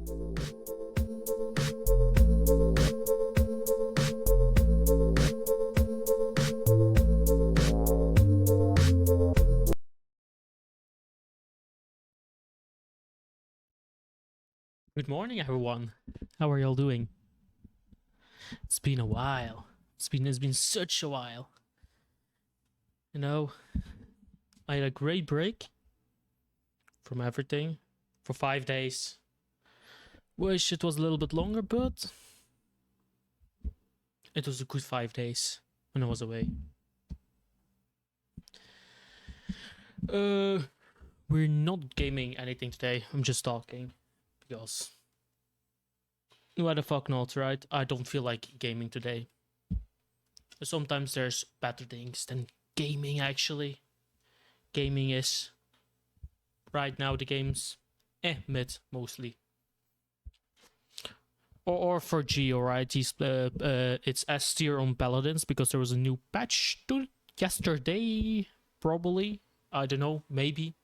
Good morning, everyone. How are y'all doing? It's been a while. It's been such a while. You know, I had a great break from everything for 5 days. Wish it was a little bit longer, but it was a good 5 days when I was away. We're not gaming anything today. I'm just talking because why the fuck not, right? I don't feel like gaming today. Sometimes there's better things than gaming, actually. Gaming is right now the game's mid mostly. Or for Geo, right? It's S tier on Paladins because there was a new patch yesterday, probably. I don't know, maybe.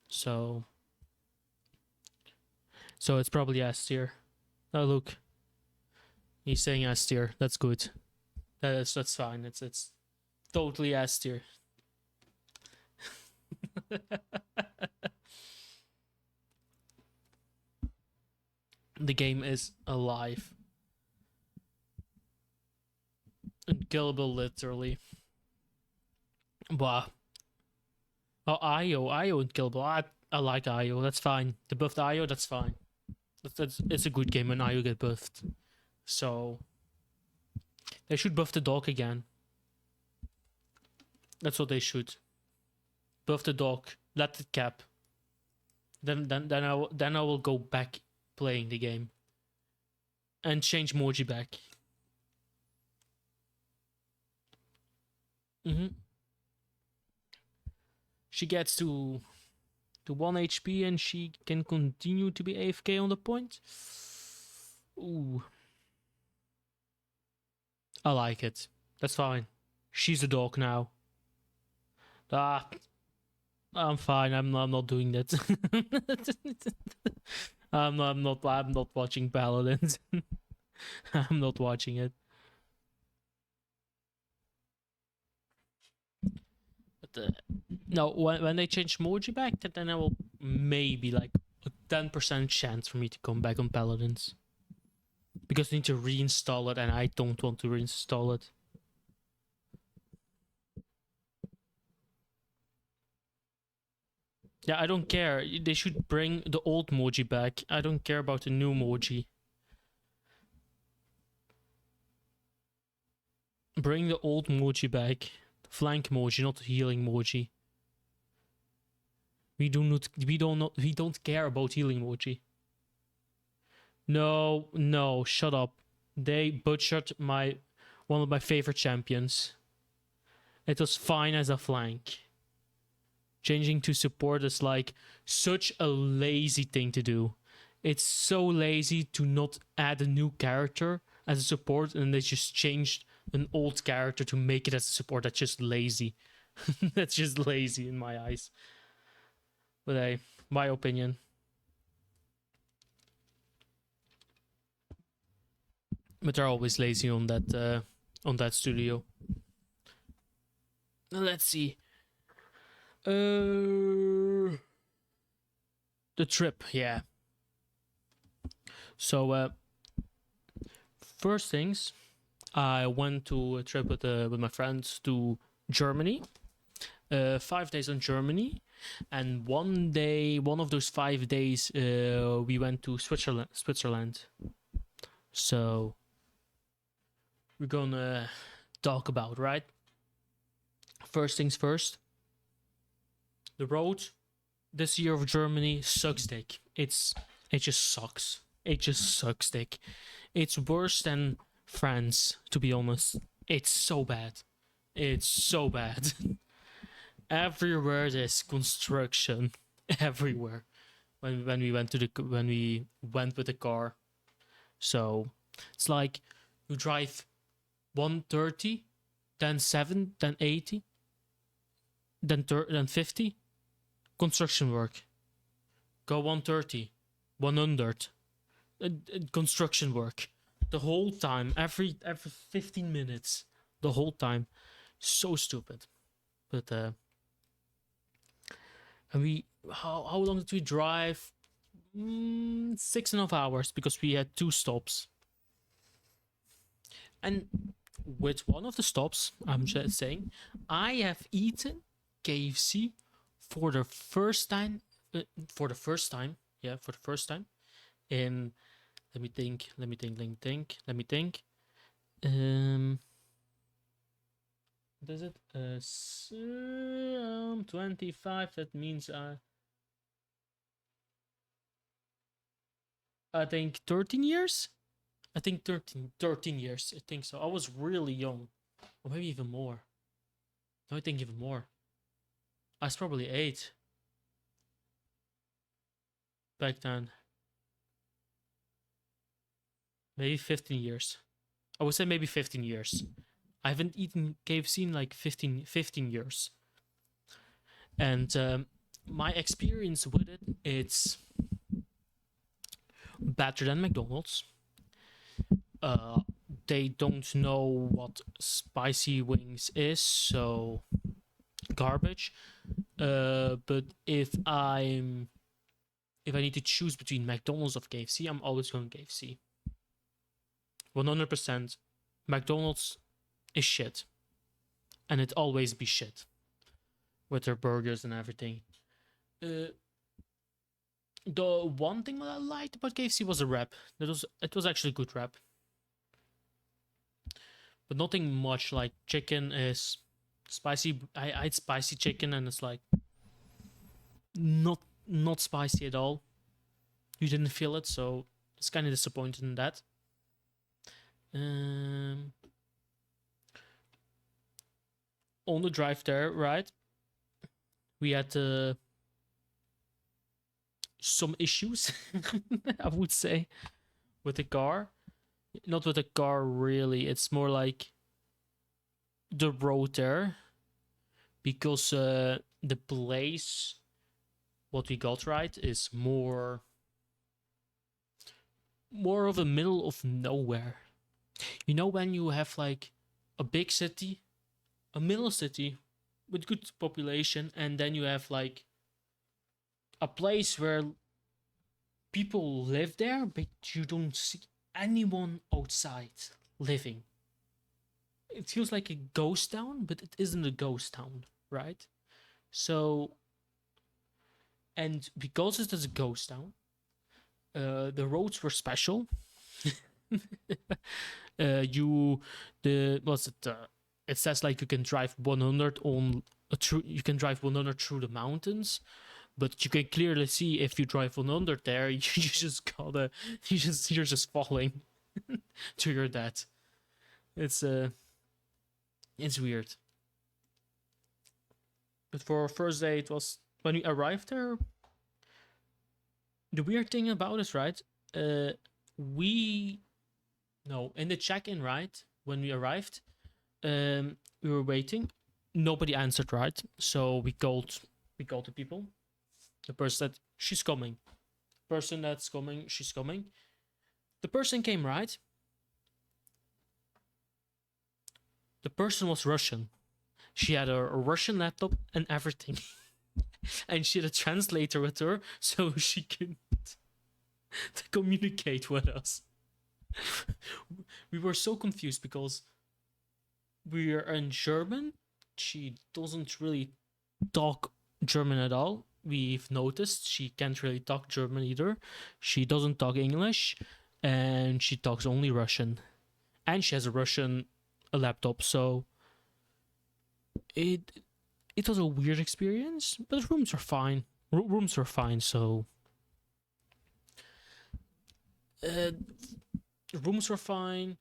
So it's probably S tier. Oh look, he's saying S tier. That's good. That's fine. It's totally S tier. The game is alive. Unkillable, literally. Bah. Oh, Io unkillable. I like Io. That's fine. The buffed Io, that's fine. It's a good game when Io get buffed. So they should buff the dog again. That's what they should. Buff the dog. Let it cap. Then I will go back playing the game. And change Moji back. She gets to 1 HP and she can continue to be AFK on the point. Ooh. I like it. That's fine. She's a dog now. I'm fine. I'm not doing that. I'm not watching Paladins. I'm not watching it. But no, when they change Moji back, then I will maybe like a 10% chance for me to come back on Paladins. Because I need to reinstall it and I don't want to reinstall it. Yeah, I don't care. They should bring the old Moji back. I don't care about the new Moji. Bring the old Moji back. Flank Moji, not healing Moji. We don't care about healing Moji. No, shut up. They butchered one of my favorite champions. It was fine as a flank. Changing to support is like such a lazy thing to do. It's so lazy to not add a new character as a support and they just changed an old character to make it as a support. That's just lazy. That's just lazy in my eyes. But hey, my opinion. But they're always lazy on that studio. Let's see. The trip, yeah. So first things, I went to a trip with my friends to Germany. 5 days in Germany, and one of those 5 days, we went to Switzerland. So we're gonna talk about, right? First things first. The road this year of Germany sucks dick. It just sucks. It just sucks dick. It's worse than France, to be honest. It's so bad. It's so bad. Everywhere there's construction. Everywhere. When we went with the car. So it's like you drive 130, then 7, then 80, then 50. Construction work. Go 130, 100, construction work the whole time, every 15 minutes, the whole time. So stupid. But and we how long did we drive? 6.5 hours because we had 2 stops. And with one of the stops, I'm just saying, I have eaten KFC for the first time. For the first time, yeah, for the first time. In let me think. 'What is it? 25. That means I think 13 years. I think 13 years. I think so. I was really young, or maybe even more. No, I think even more. I was probably 8 back then. Maybe 15 years. I would say maybe 15 years. I haven't eaten KFC in like 15 years. And my experience with it, it's better than McDonald's. They don't know what spicy wings is, so garbage. But if I need to choose between McDonald's or KFC, I'm always going KFC. 100%. McDonald's is shit, and it always be shit with their burgers and everything. The one thing that I liked about KFC was the wrap. It was actually a good wrap, but nothing much. Like chicken is spicy. I ate spicy chicken, and it's like not spicy at all. You didn't feel it, so it's kind of disappointed in that. On the drive there, right, we had some issues, I would say, with the car. Not with the car, really. It's more like the road there, because the place what we got, right, is more of a middle of nowhere. You know, when you have like a big city, a middle city with good population, and then you have like a place where people live there, but you don't see anyone outside living. It feels like a ghost town, but it isn't a ghost town, right? So, and because it is a ghost town, the roads were special. It says like you can drive 100 you can drive 100 through the mountains, but you can clearly see if you drive 100 there, you're just falling to your death. It's weird. But for our first day, it was when we arrived there. The weird thing about it, right? In the check-in, right, when we arrived, we were waiting. Nobody answered, right? So we called the people. The person said, she's coming. The person that's coming, she's coming. The person came, right? The person was Russian. She had a Russian laptop and everything. And she had a translator with her so she could communicate with us. We were so confused because we are in German. She doesn't really talk German at all. We've noticed she can't really talk German either. She doesn't talk English, and she talks only Russian. And she has a Russian laptop, so it was a weird experience, but the rooms are fine. Rooms are fine, so rooms were fine.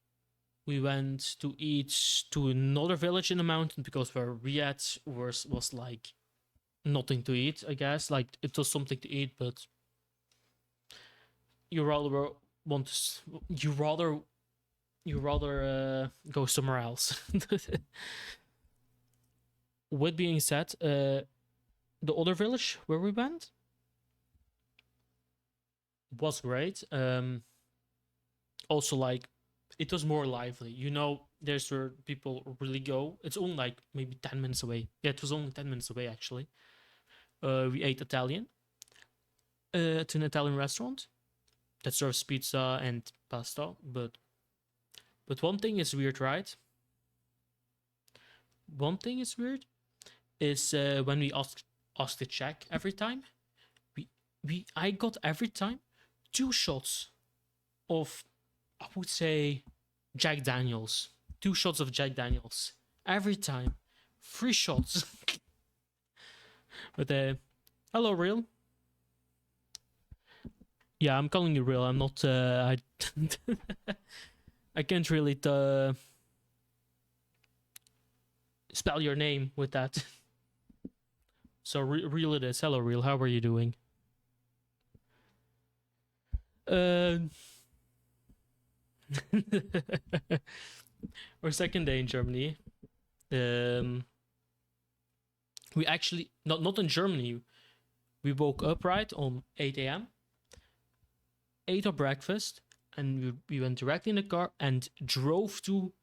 We went to eat to another village in the mountain because where we at was like nothing to eat, I guess. Like it was something to eat, but you rather go somewhere else. With being said, the other village where we went was great. also like it was more lively. You know, there's where people really go. It's only like maybe 10 minutes away. Yeah, it was only 10 minutes away actually. We ate Italian to an Italian restaurant that serves pizza and pasta. But one thing is weird, right? One thing is weird is when we ask the check every time. I got every time 2 shots of, I would say, Jack Daniels. 2 shots of Jack Daniels every time. 3 shots. But hello, real. Yeah, I'm calling you real. I'm not. I can't really spell your name with that. So real it is. Hello, real. How are you doing? Our second day in Germany. We actually not in Germany. We woke up right on 8 a.m. ate our breakfast, and we went directly in the car and drove to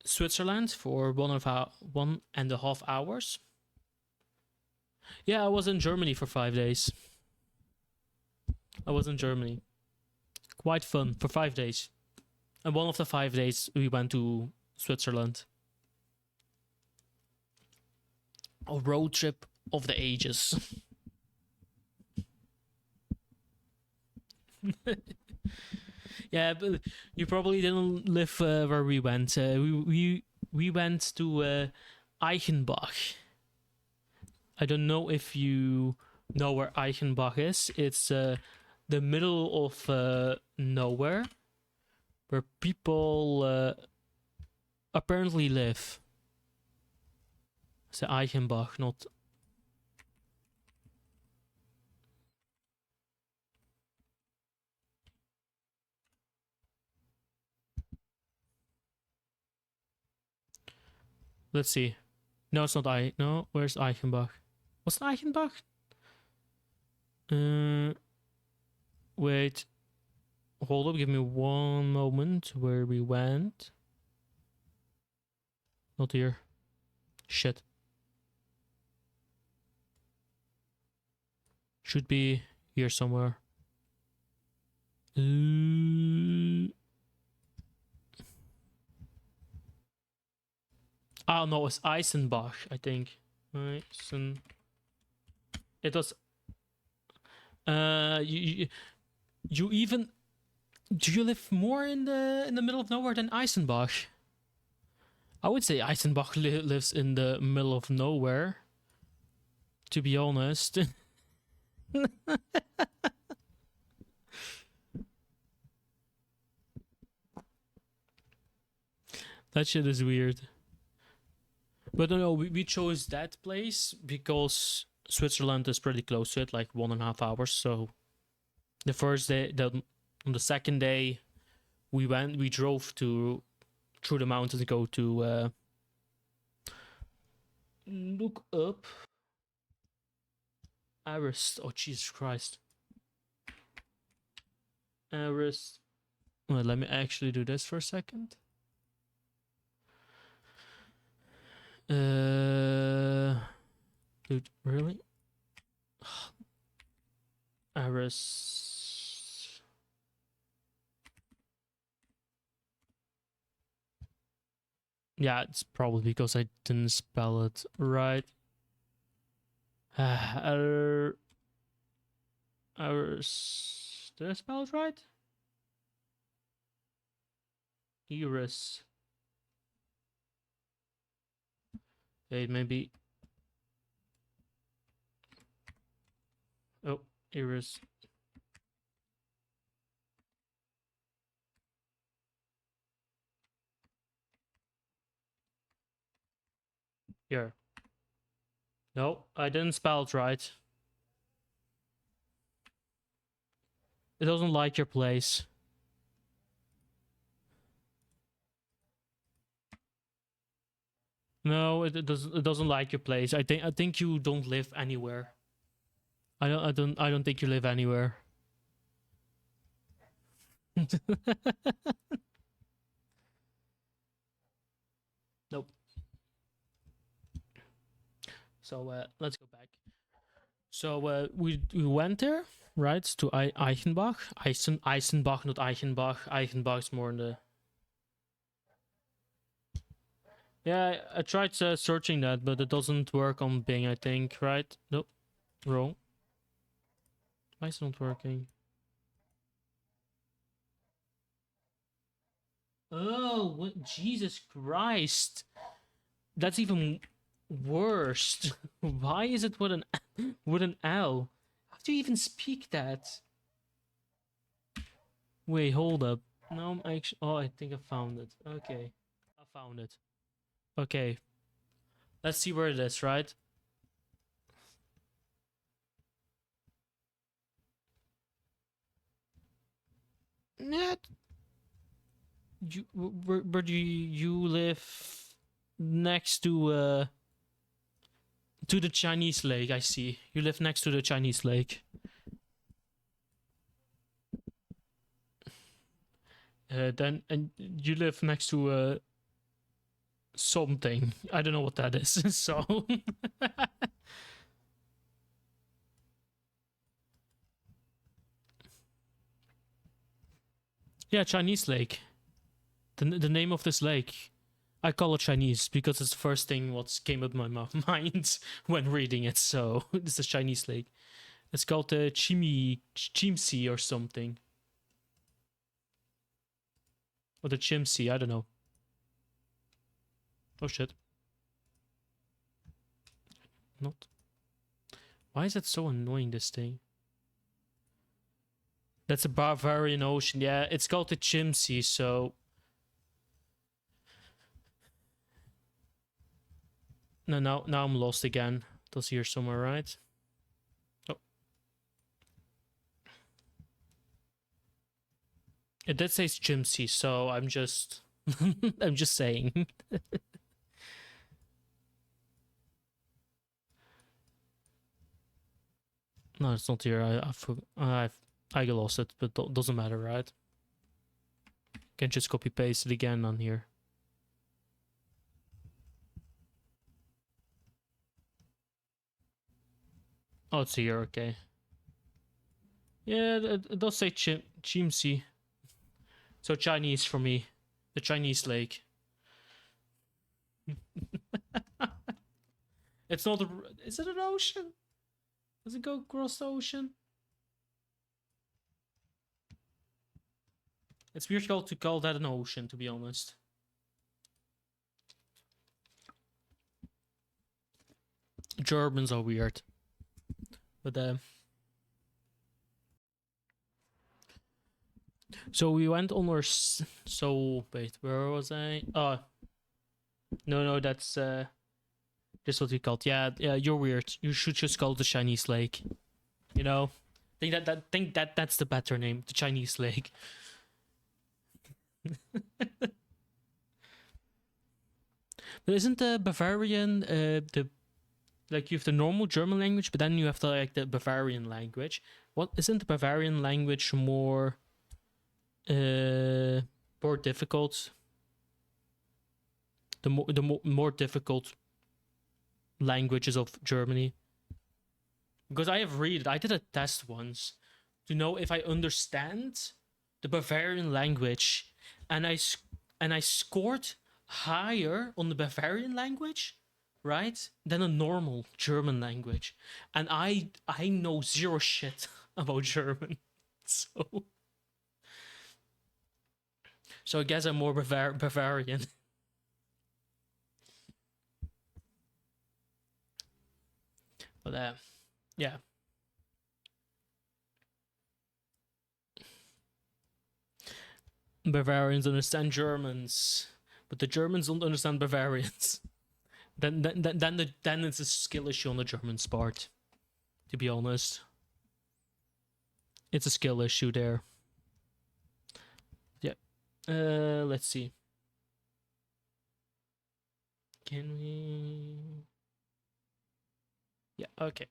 Switzerland for 1.5 hours. Yeah, I was in Germany for 5 days. I was in Germany. Quite fun for 5 days. And one of the 5 days we went to Switzerland. A road trip of the ages. Yeah, but you probably didn't live where we went. We went to Eichenbach. I don't know if you know where Eichenbach is. It's the middle of nowhere, where people apparently live. It's Eichenbach, not. Let's see. No, it's not No, where's Eichenbach? What's Eichenbach? Wait. Hold up, give me one moment. Where we went? Not here. Shit. Should be here somewhere. Oh no, it's Eisenbach, I think. It was. You even. Do you live more in the middle of nowhere than Eisenbach? I would say Eisenbach lives in the middle of nowhere. To be honest. That shit is weird. But no, we chose that place because Switzerland is pretty close to it, like 1.5 hours. So the first day, on the second day, we drove through the mountains to go to look up Aris. Oh Jesus Christ, Aris. Well, let me actually do this for a second. Dude, really? Aris. Yeah, it's probably because I didn't spell it right. Aris. Did I spell it right? Iris. Okay, maybe. Oh, Iris. Here. No, I didn't spell it right. It doesn't like your place. No, it doesn't like your place. I think you don't live anywhere. I don't think you live anywhere. Nope. So let's go back. So we went there, right? To Eichenbach, Eisenbach, not Eichenbach. Eichenbach's more in the. Yeah, I tried searching that, but it doesn't work on Bing. I think, right? Nope, wrong. Why is it not working? Oh, what? Jesus Christ! That's even worse. Why is it with an L? How do you even speak that? Wait, hold up. No, I'm actually. Oh, I think I found it. Okay, I found it. Okay, let's see where it is. Right? Yeah. Where do you live? Next to the Chinese lake. I see. You live next to the Chinese lake. Then and you live next to something. I don't know what that is. So yeah, Chinese lake. The name of this lake. I call it Chinese because it's the first thing what came up my mind when reading it. So it's a Chinese lake. It's called the Chimsi or something, or the Chimsi. I don't know. Oh shit! Not. Why is that so annoying? This thing. That's a Bavarian Ocean. Yeah, it's called the Chimsey. So no, now I'm lost again. It was here somewhere, right? Oh, it did say Chimsey, so I'm just I'm just saying. No, it's not here. I lost it, but doesn't matter, right? Can just copy paste it again on here. Oh, it's here. Okay. Yeah, it does say Chimsey. So Chinese for me, the Chinese lake. It's not a. Is it an ocean? Does it go across the ocean? It's weird to call that an ocean, to be honest. Germans are weird. But so we went on our so wait, where was I? Oh no, that's just what we called. Yeah, you're weird. You should just call it the Chinese lake. You know, think that's the better name, the Chinese lake. But isn't the Bavarian the like you have the normal German language, but then you have the Bavarian language. What isn't the Bavarian language uh more difficult? The more difficult languages of Germany. Because I have read it. I did a test once to know if I understand the Bavarian language, and I scored higher on the Bavarian language, right, than a normal German language, and I know zero shit about German, so I guess I'm more Bavarian. But yeah. Bavarians understand Germans, but the Germans don't understand Bavarians. Then it's a skill issue on the Germans' part. To be honest, it's a skill issue there. Yeah. Let's see. Can we? Yeah. Okay.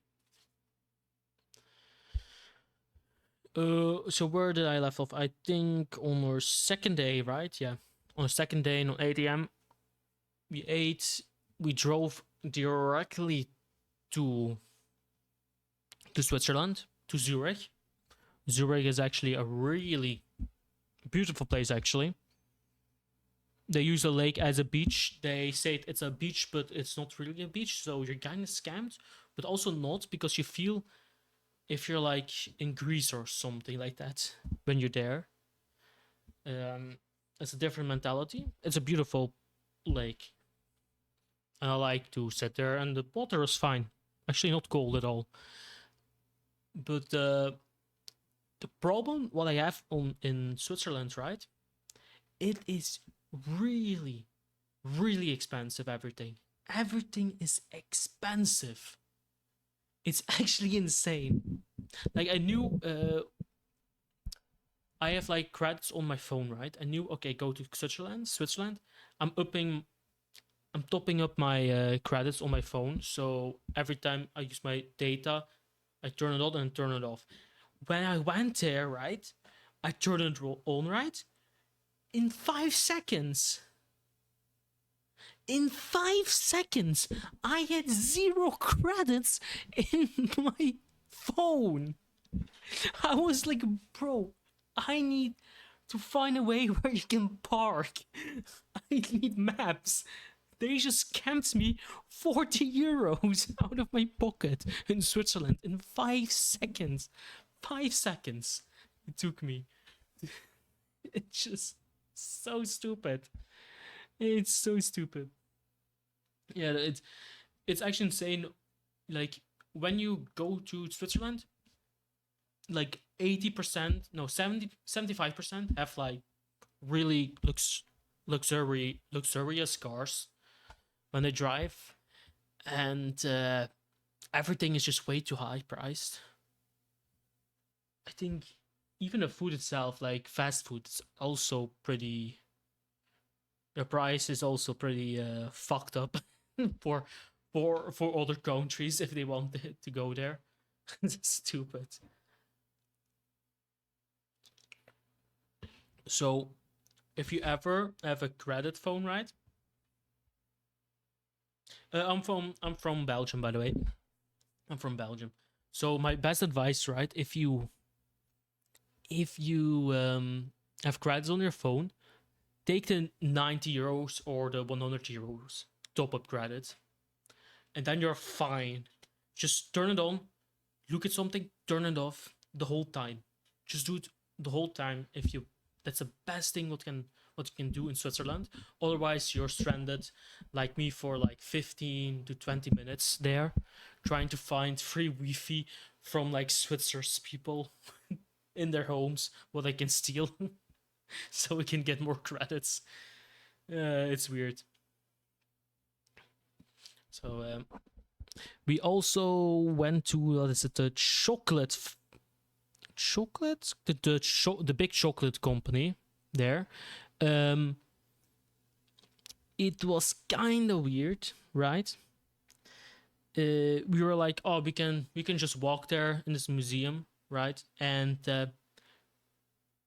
So where did I left off? I think on our second day, right? Yeah, on the second day, on 8 a.m. We ate. We drove directly to Switzerland, to Zurich. Zurich is actually a really beautiful place. Actually, they use a lake as a beach. They say it's a beach, but it's not really a beach. So you're kind of scammed, but also not, because you feel if you're like in Greece or something like that when you're there. It's a different mentality. It's a beautiful lake, and I like to sit there, and the water is fine. Actually, not cold at all. But the problem what I have on in Switzerland, right? It is really, really expensive. Everything is expensive. It's actually insane. Like I knew, I have like credits on my phone, right? I knew, okay, go to Switzerland. I'm topping up my credits on my phone. So every time I use my data, I turn it on and turn it off. When I went there, right, I turned it on, right, in 5 seconds. In 5 seconds, I had 0 credits in my phone. I was like, bro, I need to find a way where you can park. I need maps. They just scammed me 40 euros out of my pocket in Switzerland in 5 seconds. 5 seconds it took me. It's just so stupid. It's so stupid. Yeah, it's actually insane. Like when you go to Switzerland, like 80%, no, 75% have like really luxurious cars when they drive, and everything is just way too high priced. I think even the food itself, like fast food, is also pretty. The price is also pretty fucked up for other countries if they want to go there. It's stupid. So if you ever have a credit phone, right? I'm from Belgium, by the way. I'm from Belgium. So my best advice, right? If you have credits on your phone, take the 90 euros or the 100 euros top up credit, and then you're fine. Just turn it on, look at something, turn it off the whole time. Just do it the whole time. If you, that's the best thing what you can do in Switzerland. Otherwise, you're stranded, like me, for like 15 to 20 minutes there, trying to find free Wi-Fi from like Switzer's people in their homes, what they can steal, so we can get more credits. It's weird. So we also went to, what is it, the chocolate, the big chocolate company there. Um, it was kind of weird, right? We were like, oh, we can just walk there in this museum, right? And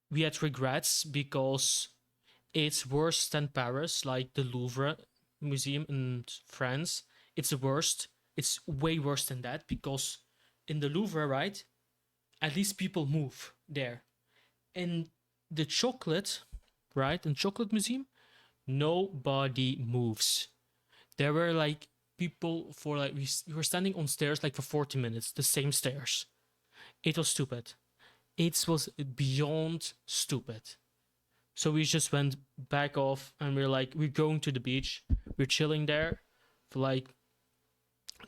we had regrets because it's worse than Paris, like the Louvre museum in France. It's the worst. It's way worse than that, because in the Louvre, right, at least people move there. In the chocolate, right, in chocolate museum, nobody moves. There were like people for like we were standing on stairs like for 40 minutes, the same stairs. It was stupid. It was beyond stupid. So we just went back off, and we're like, we're going to the beach. We're chilling there for like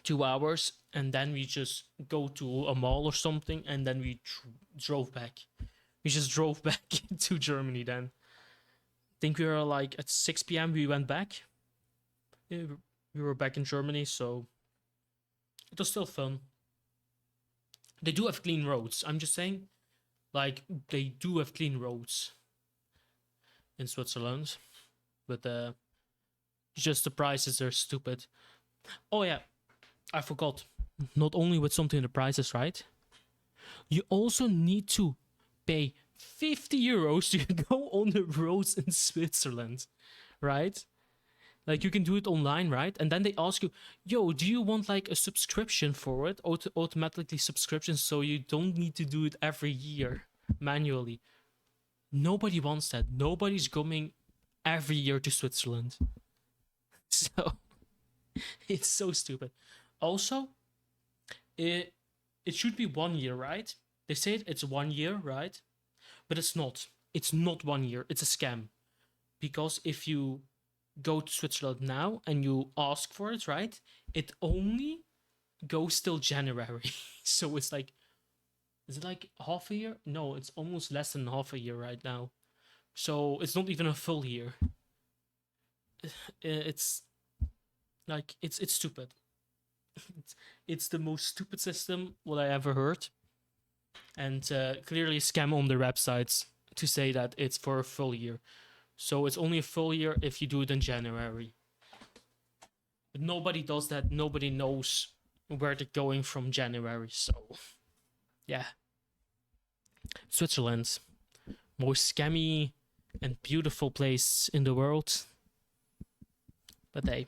2 hours, and then we just go to a mall or something, and then we drove back. We just drove back to Germany then. I think we were like at 6 p.m. we went back. Yeah, we were back in Germany, so it was still fun. They do have clean roads. I'm just saying, like, they do have clean roads in Switzerland, but just the prices are stupid. Oh yeah, I forgot. Not only with something, the prices, right? You also need to pay 50 euros to go on the roads in Switzerland, right? Like, you can do it online, right? And then they ask you, yo, do you want like a subscription for it? Automatically subscription, so you don't need to do it every year manually. Nobody wants that. Nobody's going every year to Switzerland. So it's so stupid. Also, it should be 1 year, right? They say it's 1 year, right? But it's not. It's not 1 year. It's a scam. Because if you go to Switzerland now and you ask for it, right? It only goes till January. So it's like, is it like half a year? No, it's almost less than half a year right now. So it's not even a full year. It's like, it's stupid. It's the most stupid system what I ever heard. And clearly a scam on their websites to say that it's for a full year. So it's only a full year if you do it in January. But nobody does that. Nobody knows where they're going from January. So, yeah. Switzerland. Most scammy and beautiful place in the world. But hey.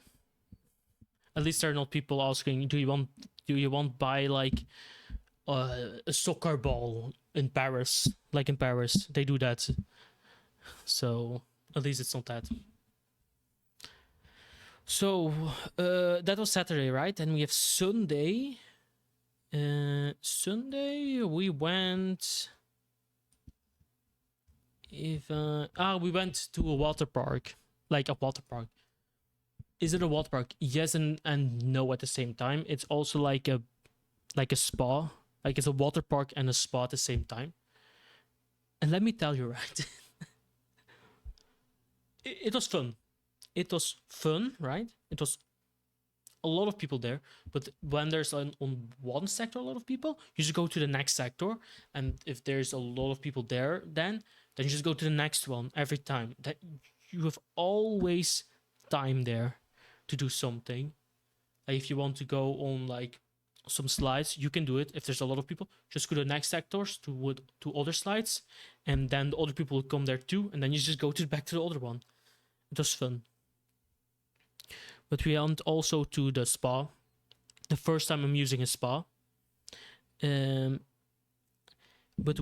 At least there are not people asking, do you want buy like a soccer ball in Paris? Like in Paris. They do that. So at least it's not that. So that was Saturday, right? And we have Sunday. Sunday we went. We went to a water park, like a water park. Is it a water park? Yes and no at the same time. It's also like a spa. Like, it's a water park and a spa at the same time. And let me tell you, right? It was fun. It was fun, right? It was a lot of people there. But when there's on one sector a lot of people, you just go to the next sector. And if there's a lot of people there, then you just go to the next one every time. That you have always time there to do something. Like, if you want to go on like some slides, you can do it. If there's a lot of people, just go to the next sectors to other slides, and then the other people will come there too, and then you just go back to the other one. It was fun. But we went also to the spa. The first time I'm using a spa. But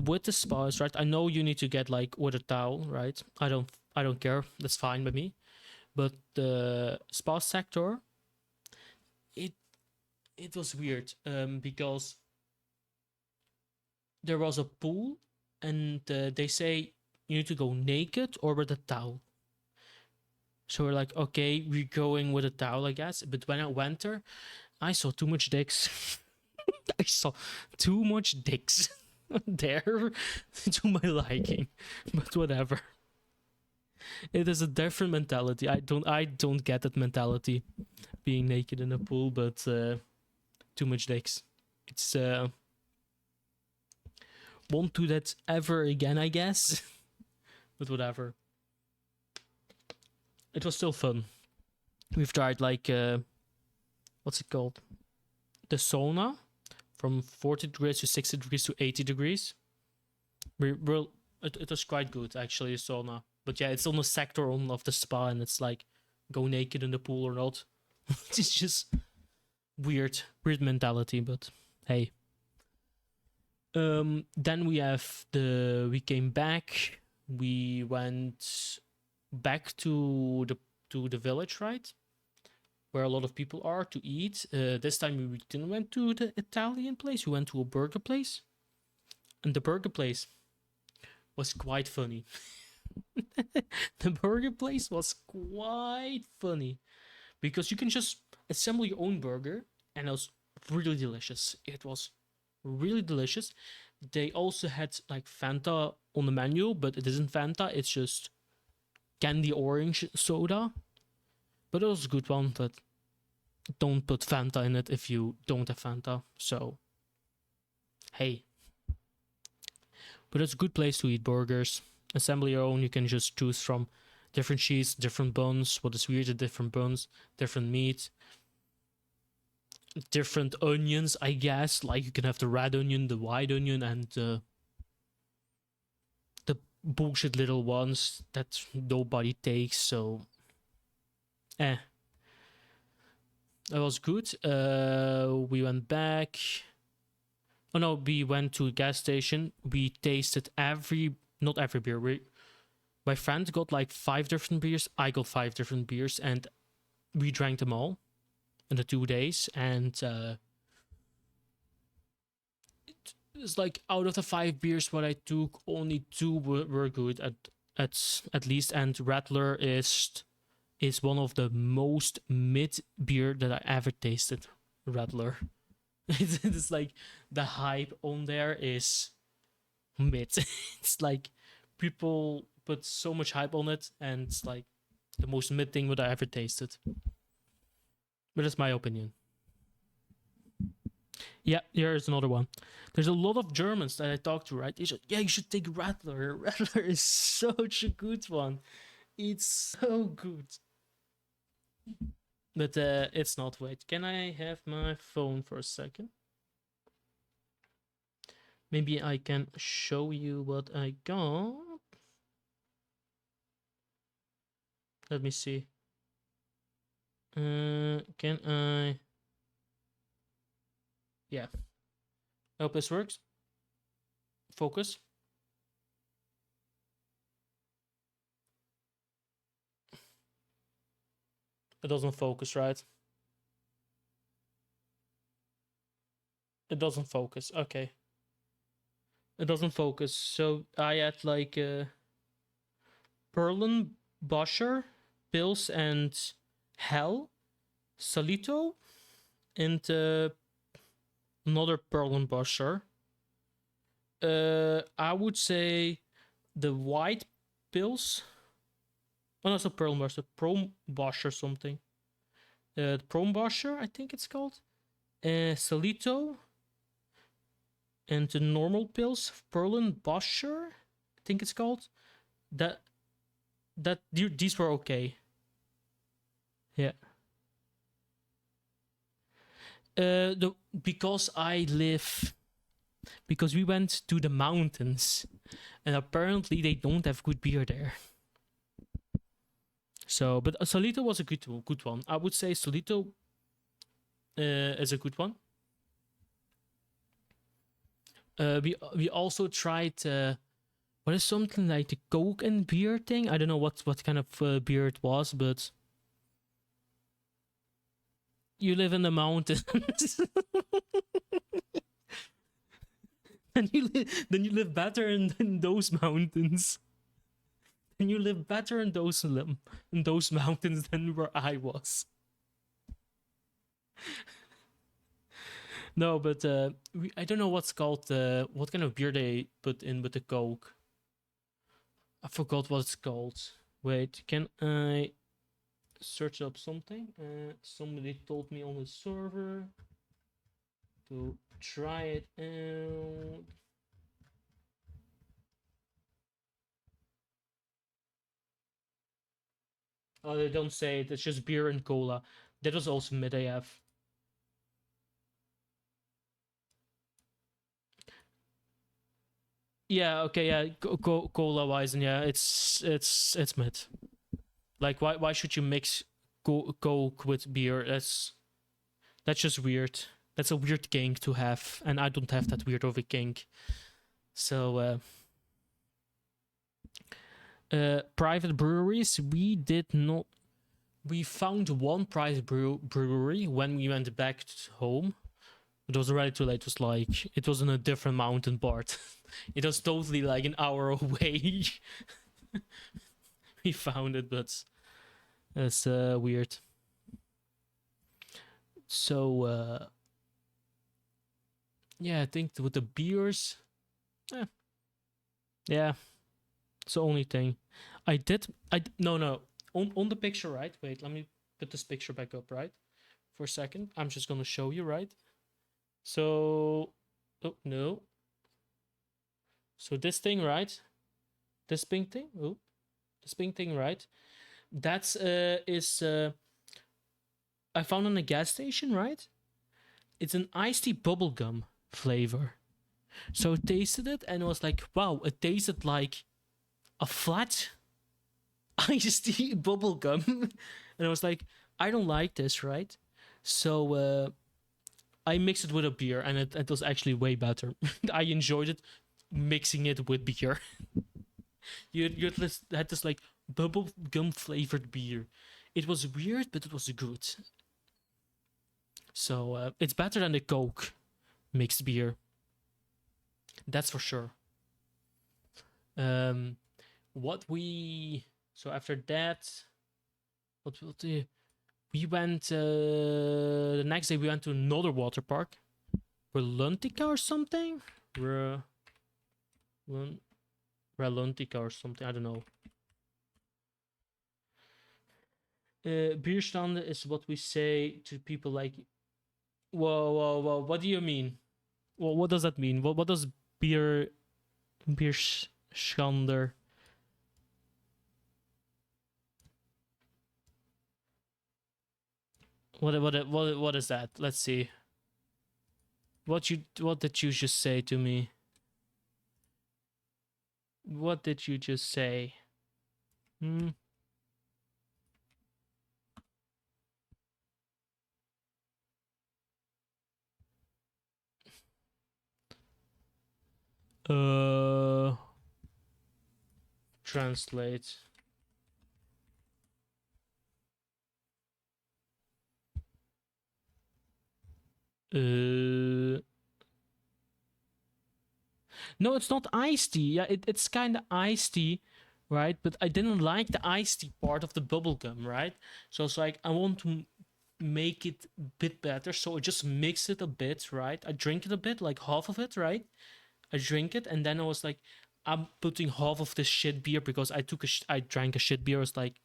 with the spas, right? I know you need to get like with a towel, right? I don't care. That's fine by me. But the spa sector, it was weird, because there was a pool, and they say you need to go naked or with a towel. So we're like, okay, we're going with a towel, I guess. But when I went there, I saw too much dicks. I saw too much dicks there to my liking. But whatever. It is a different mentality. I don't get that mentality, being naked in a pool, but too much dicks. It's won't do that ever again, I guess. But whatever. It was still fun. We've tried like what's it called? The sauna, from 40 degrees to 60 degrees to 80 degrees. It was quite good, actually, the sauna. But yeah, it's on the sector of the spa, and it's like, go naked in the pool or not. It's just weird mentality, but hey. Then we came back. We went back to the village, right? Where a lot of people are to eat. This time we didn't went to the Italian place. We went to a burger place. And the burger place was quite funny. The burger place was quite funny. Because you can just assemble your own burger, and it was really delicious. It was really delicious. They also had like Fanta on the menu, but it isn't Fanta, it's just candy orange soda. But it was a good one, but don't put Fanta in it if you don't have Fanta. So, hey. But it's a good place to eat burgers. Assemble your own. You can just choose from different cheese, different buns. What is weird, different buns, different meat, different onions, I guess. Like, you can have the red onion, the white onion, and bullshit little ones that nobody takes. So, it was good. We went back. Oh no, we went to a gas station. We tasted not every beer. My friend got like 5 different beers. I got 5 different beers, and we drank them all in the 2 days. And it's like out of the 5 beers what I took, only 2 were good at least. And Rattler is one of the most mid beer that I ever tasted. Rattler. It's like the hype on there is mid. It's like people put so much hype on it, and it's like the most mid thing that I ever tasted. But that's my opinion. Yeah, here's another one. There's a lot of Germans that I talk to, right? You should take Rattler. Rattler is such a good one. It's so good. But it's not. Wait, can I have my phone for a second? Maybe I can show you what I got. Let me see. Can I? Yeah. I hope this works. Focus. It doesn't focus, right? It doesn't focus. Okay. It doesn't focus. So I had like Perlenboscher, Pils, and Hell, Salito, and another Perlenboscher. I would say the white Pils. Oh, no, it's not Perlenboscher, Promboscher something. Promboscher, I think it's called. Salito. And the normal Pils, Perlenboscher, I think it's called. These were okay. Yeah. Because we went to the mountains, and apparently they don't have good beer there. So, but Solito was a good one. I would say Solito is a good one. We also tried what is something like the Coke and beer thing. I don't know what kind of beer it was, but you live in the mountains. And then you live better in those mountains. And you live better in those mountains than where I was. No, but I don't know what's called what kind of beer they put in with the Coke. I forgot what it's called. Wait, can I search up something? Somebody told me on the server to try it out. Oh, they don't say it. It's just beer and cola. That was also mid AF. Yeah, okay, yeah, cola wise, and yeah, it's mid. Like, why should you mix Coke with beer? That's just weird. That's a weird kink to have, and I don't have that weird of a kink. So, private breweries, we did not. We found one private brewery when we went back home. It was already too late. It was in a different mountain part. It was totally like an hour away. We found it, but it's weird. So yeah, I think with the beers, yeah, it's the only thing. No, on the picture, right? Wait, let me put this picture back up, right? For a second, I'm just gonna show you, right? So, oh no. So this thing, right? This pink thing. Oh, this pink thing, right? That's I found on a gas station, right? It's an iced tea bubblegum flavor. So I tasted it and it was like, wow, it tasted like a flat iced tea bubble gum, and I was like, I don't like this, right? So I mixed it with a beer, and it was actually way better. I enjoyed it mixing it with beer. You had this like bubble gum flavored beer. It was weird, but it was good. So it's better than the Coke mixed beer. That's for sure. What we so after that, what we went the next day we went to another water park, Reluntica or something. Reluntica or something. I don't know. Bierstanden is what we say to people like, whoa. What do you mean? Well, what does that mean? What does Bierschander? What is that? Let's see. What did you just say to me? What did you just say? Translate. No, it's not iced tea. Yeah, it's kind of iced tea, right? But I didn't like the iced tea part of the bubblegum, right? So it's like I want to make it a bit better, so I just mix it a bit, right? I drink it a bit, like half of it, right? I drink it, and then I was like, I'm putting half of this shit beer because I drank a shit beer. It's like,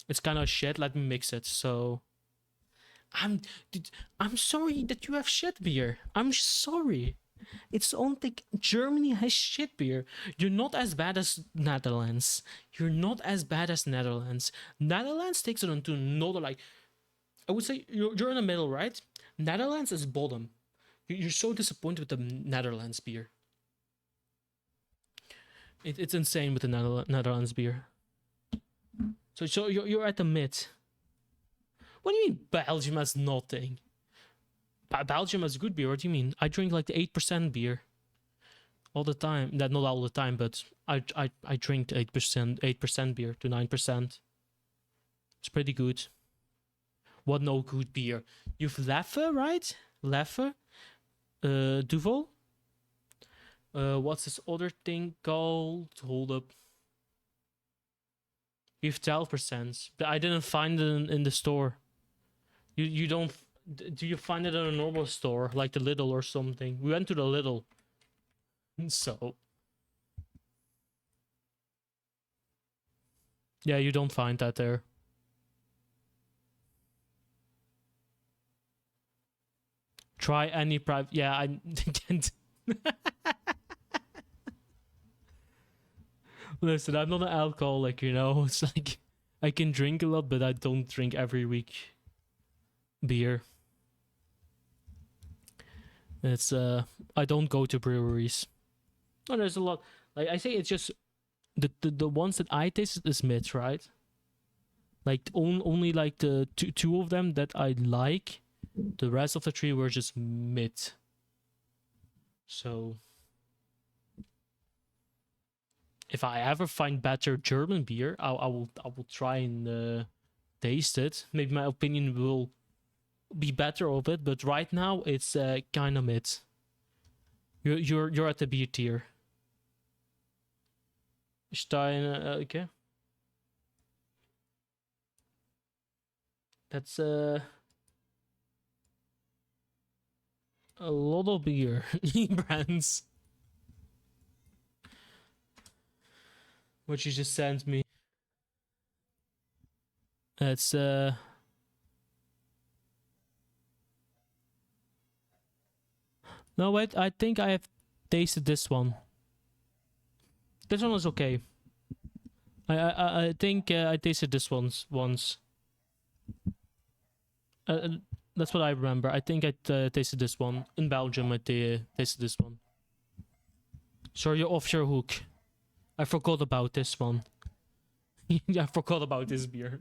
it's kind of shit. Let me mix it. So I'm sorry that you have shit beer. I'm sorry. It's only Germany has shit beer. You're not as bad as Netherlands. You're not as bad as Netherlands. Netherlands takes it onto another, like, I would say you're in the middle, right? Netherlands is bottom. You're so disappointed with the Netherlands beer. It's insane with the Netherlands beer. So you're at the mid. What do you mean Belgium has nothing? Belgium has good beer. What do you mean? I drink like the 8% beer all the time. Not all the time, but I drink 8% beer to 9%. It's pretty good. What no good beer? You've Leffe, right? Leffe, Duvel. What's this other thing called? Hold up. You have 12%, but I didn't find it in the store. You don't. Do you find it in a normal store like the Lidl or something? We went to the Lidl, so yeah, you don't find that there. Try any private. Yeah, I can't. Listen, I'm not an alcoholic, you know. It's like I can drink a lot, but I don't drink every week beer. It's I don't go to breweries. No, there's a lot. Like I say, it's just the ones that I tasted is mid, right? Like only like the two of them that I like. The rest of the three were just mid. So if I ever find better German beer, I will try and taste it. Maybe my opinion will be better of it, but right now it's kind of mid. You're at the B tier. Stein, okay. That's a lot of beer brands. What you just sent me. It's no, wait, I think I have tasted this one. This one was okay. I think I tasted this once. That's what I remember. I think I tasted this one in Belgium. I tasted this one. Sorry, you're off your hook. I forgot about this one. I forgot about this beer.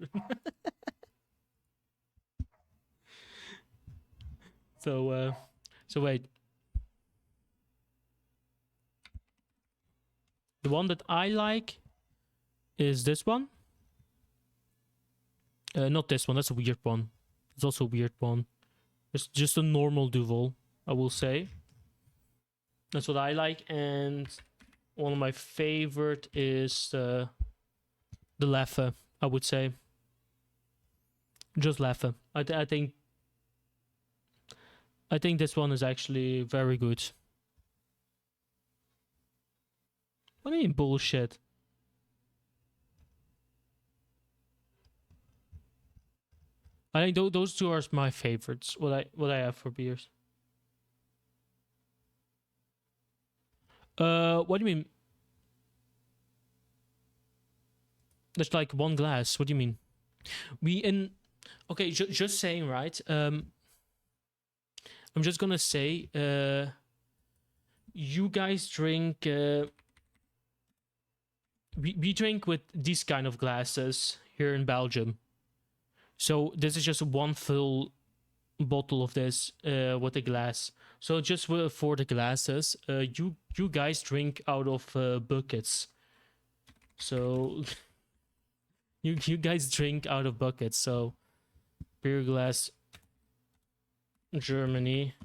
So wait. The one that I like is this one. Not this one. That's a weird one. It's also a weird one. It's just a normal Duvel, I will say. That's what I like. And one of my favorite is the Leffe, I would say. Just Leffe. I think this one is actually very good. What do you mean bullshit? I think those two are my favorites. What I have for beers. What do you mean? There's like one glass. What do you mean? Okay, just saying, right? I'm just gonna say, you guys drink. We drink with these kind of glasses here in Belgium. So this is just one full bottle of this with a glass. So just for the glasses, you guys drink out of buckets. So you guys drink out of buckets. So beer glass, Germany.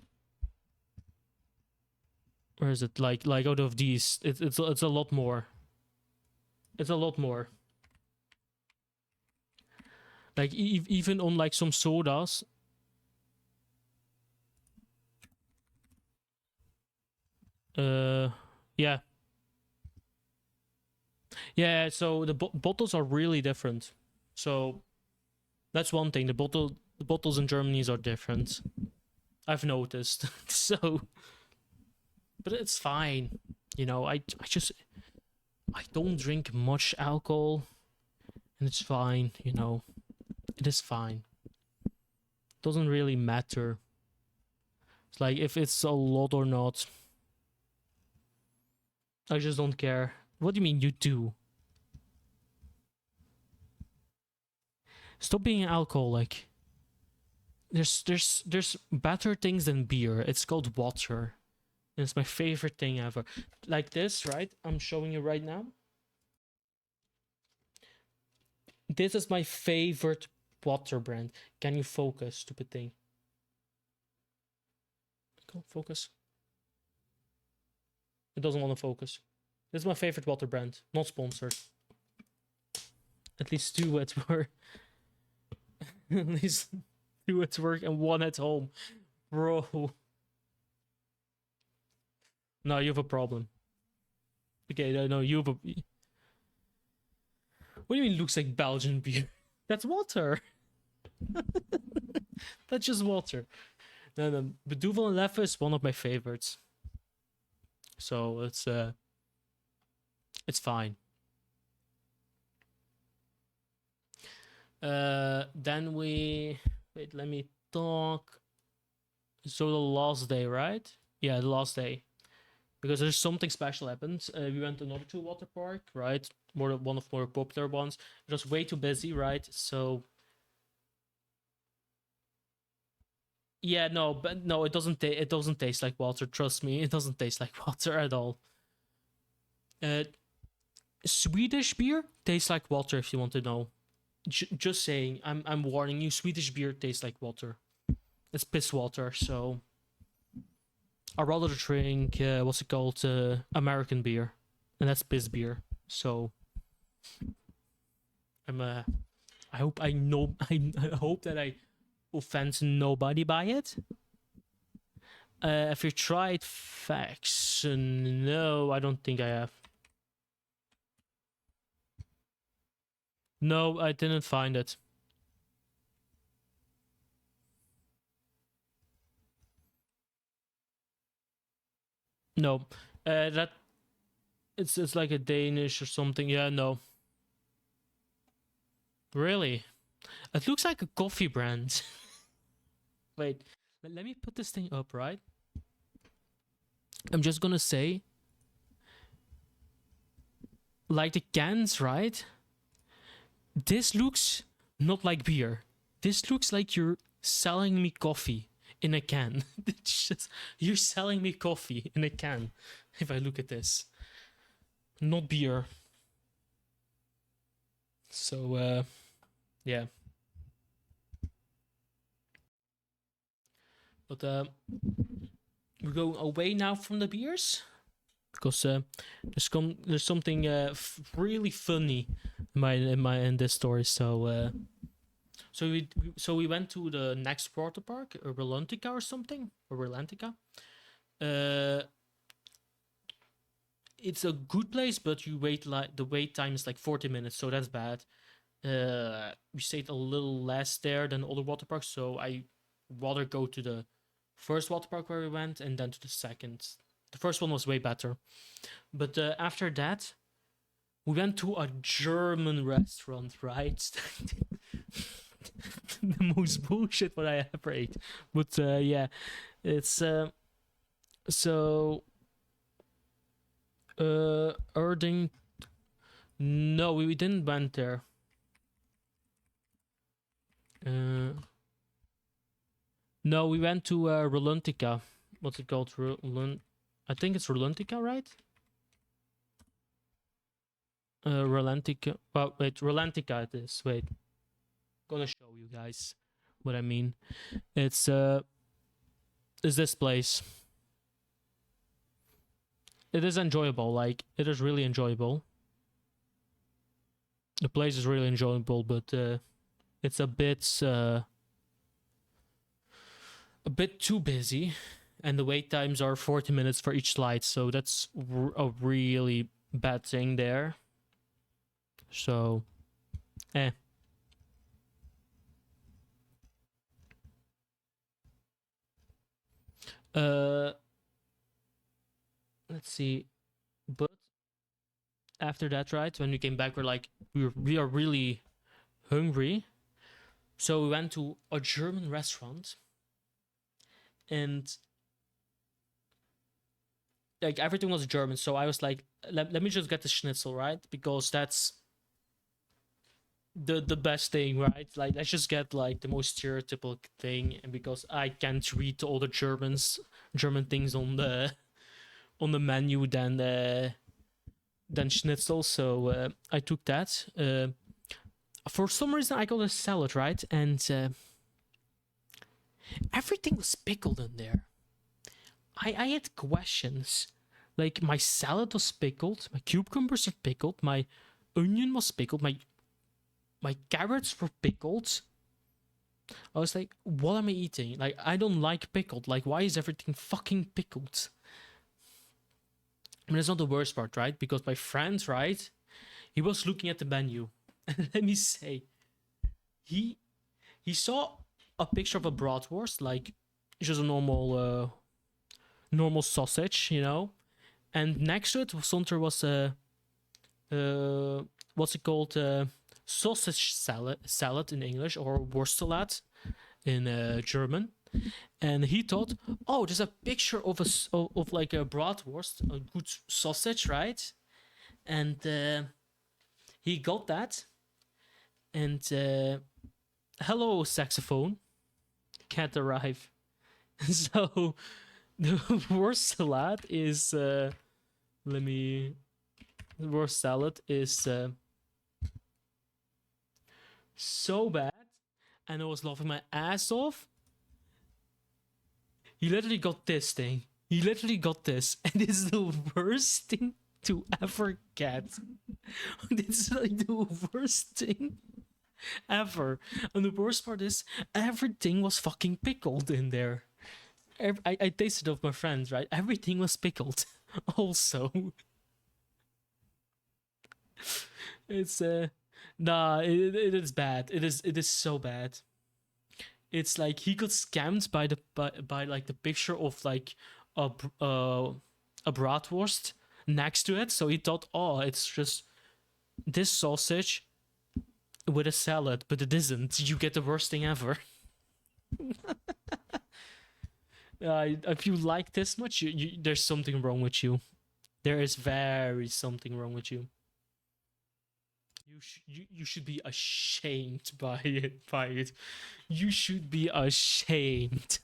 Where is it? Like out of these, it's a lot more. It's a lot more. Like even on like some sodas. Yeah. Yeah, so the bottles are really different. So that's one thing. The bottles in Germany are different. I've noticed. So, but it's fine. You know, I don't drink much alcohol, and it's fine. You know, it is fine. Doesn't really matter. It's like if it's a lot or not. I just don't care. What do you mean you do? Stop being alcoholic. There's better things than beer. It's called water. And it's my favorite thing ever. Like this, right? I'm showing you right now. This is my favorite water brand. Can you focus, stupid thing? Go focus. It doesn't want to focus. This is my favorite water brand. Not sponsored. At least two at work. At least two at work and one at home. Bro. No, you have a problem. Okay, no, you have a... What do you mean looks like Belgian beer? That's water. That's just water. No. But Duvel and Leffe is one of my favorites. So it's fine. Then we... Wait, let me talk. So the last day, right? Yeah, the last day. Because there's something special happened. We went to another two water park, right? One of more popular ones. It was way too busy, right? So yeah, no, but no, it doesn't. It doesn't taste like water. Trust me, it doesn't taste like water at all. Swedish beer tastes like water. If you want to know, just saying. I'm warning you. Swedish beer tastes like water. It's piss water. So I'd rather drink what's it called? American beer, and that's piss beer. So I hope I know. I hope that I offend nobody by it. Have you tried Facts? No, I don't think I have. No, I didn't find it. No, that it's like a Danish or something. Yeah, no. Really? It looks like a coffee brand. Wait, let me put this thing up, right? I'm just gonna say like the cans, right? This looks not like beer. This looks like you're selling me coffee in a can. It's just, you're selling me coffee in a can. If I look at this, not beer. So yeah. But we're going away now from the beers because there's something really funny in this story. So we went to the next water park, Rolantica or something, or Rolantica. It's a good place, but you wait like the wait time is like 40 minutes, so that's bad. We stayed a little less there than other water parks, so I rather go to the first water park where we went and then to the second. The first one was way better, but after that, we went to a German restaurant, right? The most bullshit what I ever ate, but yeah, it's so Erding. No, we didn't went there. No, we went to Roluntica. What's it called? I think it's Roluntica, right? Rolantica. Well, wait, Rolantica it is. Wait. Gonna show you guys what I mean. It's this place. It is enjoyable, like it is really enjoyable. The place is really enjoyable, but it's a bit too busy, and the wait times are 40 minutes for each slide, so that's a really bad thing there. So, let's see. But after that, right, when we came back, we're like, we are really hungry. So we went to a German restaurant, and like everything was German. So I was like, let me just get the schnitzel, right? Because that's the best thing, right? Like let's just get like the most stereotypical thing, and because I can't read all the German things on the menu than schnitzel, so I took that. For some reason, I got a salad, right, and everything was pickled in there. I had questions. Like my salad was pickled, my cucumbers are pickled, my onion was pickled, my carrots were pickled. I was like, what am I eating? Like, I don't like pickled. Like, why is everything fucking pickled? I mean, that's not the worst part, right? Because my friend, right, he was looking at the menu. And let me say, he saw a picture of a bratwurst, like, just a normal sausage, you know? And next to it, there was a, what's it called? Sausage salad in English, or Wurstsalat in German. And he thought, oh, there's a picture of like a bratwurst, a good sausage, right? And he got that. And hello, saxophone, can't arrive. So the worst salad is the worst salad is so bad, and I was laughing my ass off. He literally got this thing. He literally got this, and it's the worst thing to ever get. It's like the worst thing ever. And the worst part is, everything was fucking pickled in there. I tasted it with my friends, right? Everything was pickled. Also, it's nah, it is bad. It is so bad. It's like he got scammed by like the picture of like a bratwurst next to it. So he thought, oh, it's just this sausage with a salad, but it isn't. You get the worst thing ever. If you like this much, there's something wrong with you. There is very something wrong with you. you should be ashamed by it. You should be ashamed.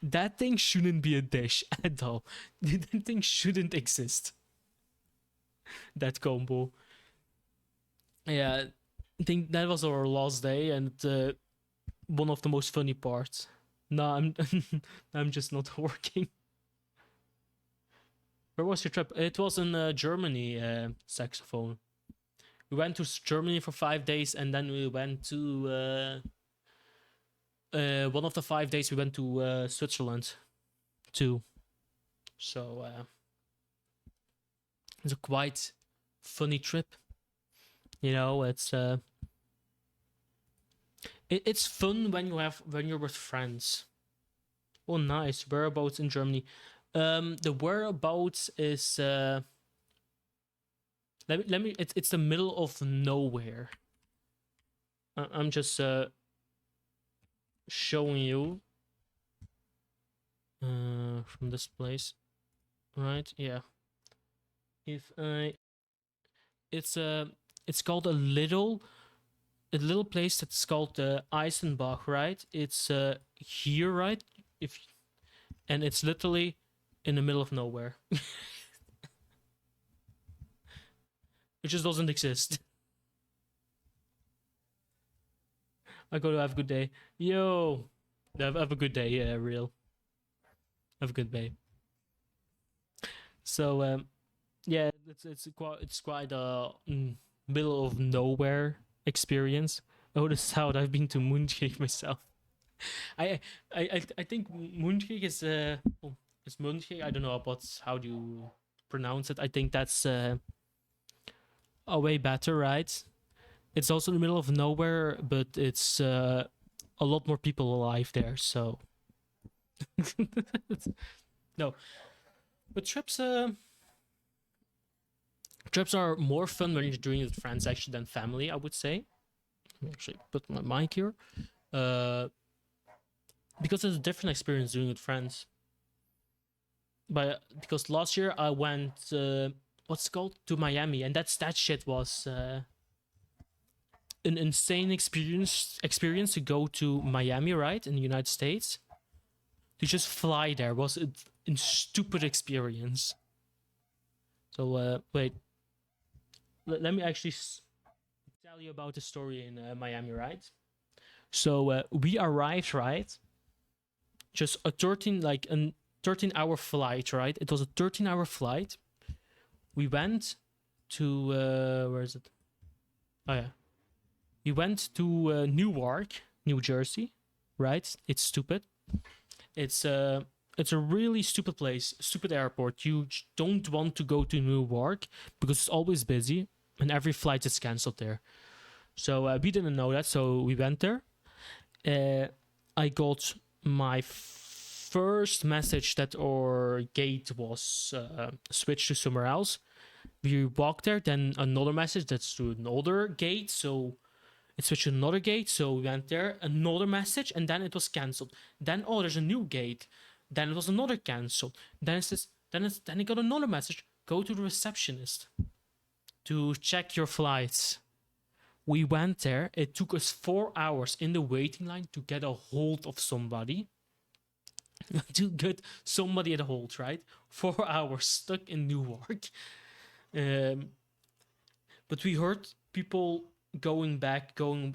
That thing shouldn't be a dish at all. That thing shouldn't exist. That combo. Yeah, I think that was our last day, and one of the most funny parts. No, I'm just not working. Where was your trip? It was in Germany, saxophone. We went to Germany for 5 days, and then we went to one of the 5 days we went to Switzerland too. So it's a quite funny trip. You know, it's fun when you're with friends. Oh, nice. Whereabouts in Germany? The whereabouts is let me it's the middle of nowhere. I'm just showing you from this place, right? Yeah. If I it's called a little place that's called Eisenbach, right? It's here, right? And it's literally in the middle of nowhere. It just doesn't exist. I go to have a good day. Yo, have a good day. Yeah, real. Have a good day. So yeah, it's quite a middle of nowhere experience. Oh, the south. I've been to Mooncake myself. I think Mooncake is it's Mooncake. I don't know about how do you pronounce it. I think that's a way better, right? It's also in the middle of nowhere, but it's a lot more people alive there. So no, but trips are more fun when you're doing it with friends actually than family. I would say. Let me actually put my mic here. Because it's a different experience doing it with friends. But because last year I went what's it called, to Miami, and that shit was an insane experience to go to Miami, right, in the United States. To just fly there was a stupid experience. So wait, let me actually tell you about the story in Miami, right? So we arrived, right? Just a 13-hour flight, right? It was a 13-hour flight. We went to where is it? Oh yeah, we went to Newark, New Jersey, right? It's stupid. It's a really stupid place, stupid airport. You don't want to go to Newark because it's always busy and every flight is cancelled there. So we didn't know that, so we went there. I got my first message that our gate was switched to somewhere else. We walked there, then another message that's to another gate, so it switched to another gate, so we went there, another message, and then it was cancelled. Then there's a new gate. Then it was another cancelled. Then it says then it got another message. Go to the receptionist to check your flights. We went there. It took us 4 hours in the waiting line to get a hold of somebody. To get somebody at a hold, right? 4 hours stuck in Newark. But we heard people going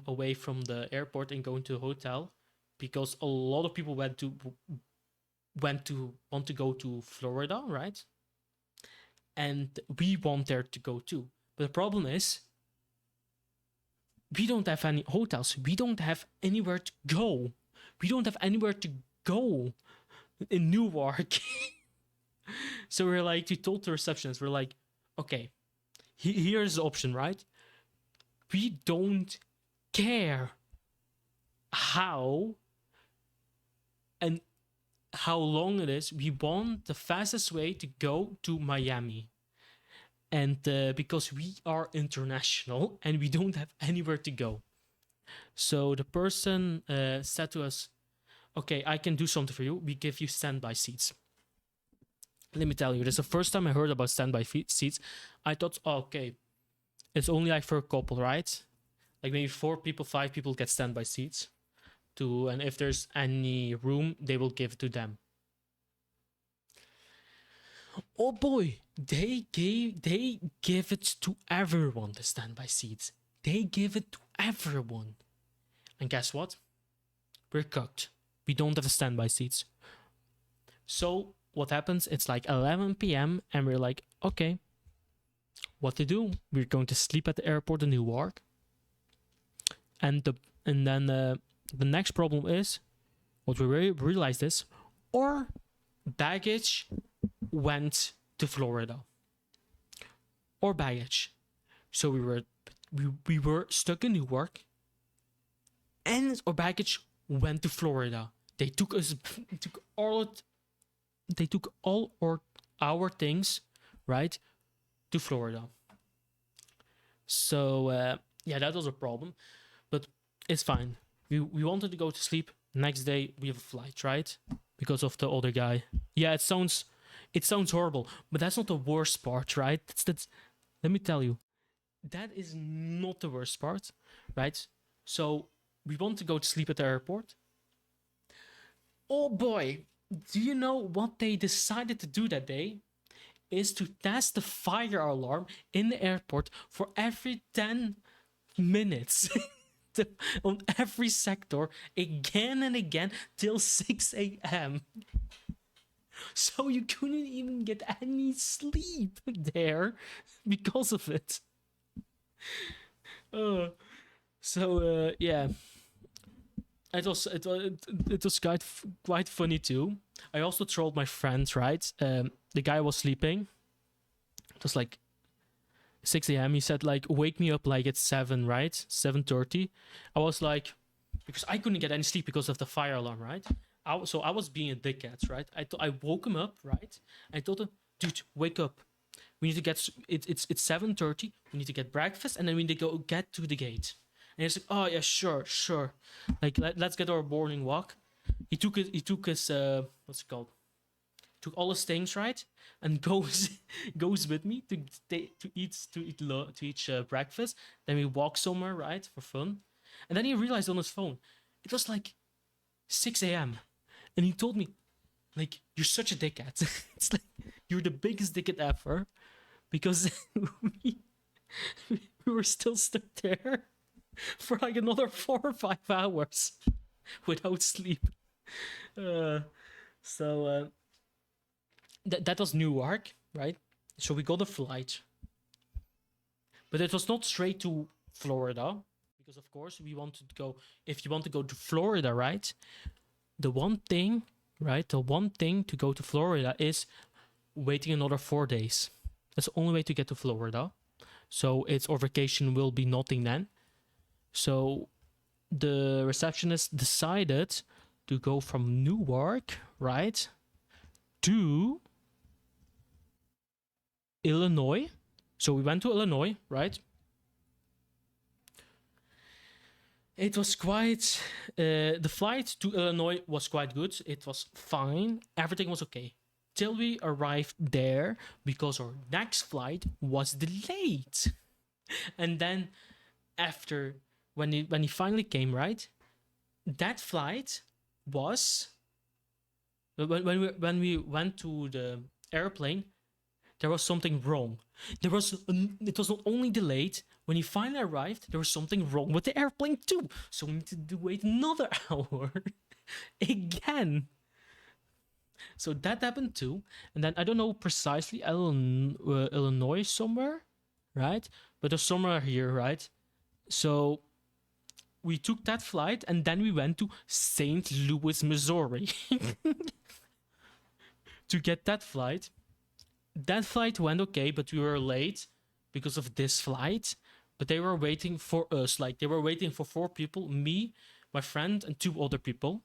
away from the airport and going to a hotel because a lot of people want to go to Florida, right? And we want there to go too. But the problem is we don't have any hotels. We don't have anywhere to go. We don't have anywhere to go in Newark. So we told the receptionist, we're like, okay, here's the option, right? We don't care how and how long it is. We want the fastest way to go to Miami. And because we are international and we don't have anywhere to go. So the person said to us, okay, I can do something for you. We give you standby seats. Let me tell you, this is the first time I heard about standby seats. I thought, okay, it's only like for a couple, right? Like maybe 4 people, 5 people get standby seats. And if there's any room, they will give it to them. Oh boy, they give it to everyone, the standby seats. They give it to everyone. And guess what? We're cooked. We don't have the standby seats. So what happens? It's like 11 p.m. and we're like, okay, what to do? We're going to sleep at the airport in Newark. And then the next problem is, what we realized is, our baggage went to Florida. Our baggage. So we were stuck in Newark, and our baggage went to Florida. They took all our things, right, to Florida. So yeah, that was a problem, but it's fine. We wanted to go to sleep. Next day we have a flight, right? Because of the other guy. Yeah, it sounds horrible, but that's not the worst part, right? That's let me tell you, that is not the worst part, right? So we want to go to sleep at the airport. Oh boy, do you know what they decided to do that day? Is to test the fire alarm in the airport for every 10 minutes. On every sector, again and again, till 6 a.m. So you couldn't even get any sleep there because of it. Yeah, it was quite funny too. I also trolled my friends, right? The guy was sleeping. It was like 6 a.m. He said like, wake me up like at 7, right? 7:30. I was like, because I couldn't get any sleep because of the fire alarm, right? So I was being a dickhead, right? I woke him up, right? I told him, dude, wake up. We need to get it's 7:30. We need to get breakfast and then we need to go get to the gate. And he's like, oh yeah, sure. Like let's get our morning walk. He took his what's it called? Took all his things, right, and goes with me to eat breakfast. Then we walk somewhere, right, for fun, and then he realized on his phone it was like 6 a.m. and he told me, like, you're such a dickhead. It's like you're the biggest dickhead ever, because we were still stuck there for like another 4 or 5 hours without sleep. That was Newark, right? So we got a flight, but it was not straight to Florida, because of course we wanted to go. If you want to go to Florida, right? The one thing to go to Florida is waiting another 4 days. That's the only way to get to Florida. So our vacation will be nothing then. So the receptionist decided to go from Newark, right, to Illinois. So we went to Illinois, right? It was quite the flight to Illinois was quite good. It was fine. Everything was okay till we arrived there, because our next flight was delayed. And then after, when he finally came, right, that flight was, when we went to the airplane, there was something wrong. It was not only delayed. When he finally arrived, there was something wrong with the airplane too. So we needed to wait another hour again. So that happened too. And then I don't know precisely, Illinois somewhere, right? But there's somewhere here, right? So we took that flight and then we went to St. Louis, Missouri to get that flight. That flight went okay, but we were late because of this flight. But they were waiting for us. Like, they were waiting for 4 people, me, my friend, and 2 other people.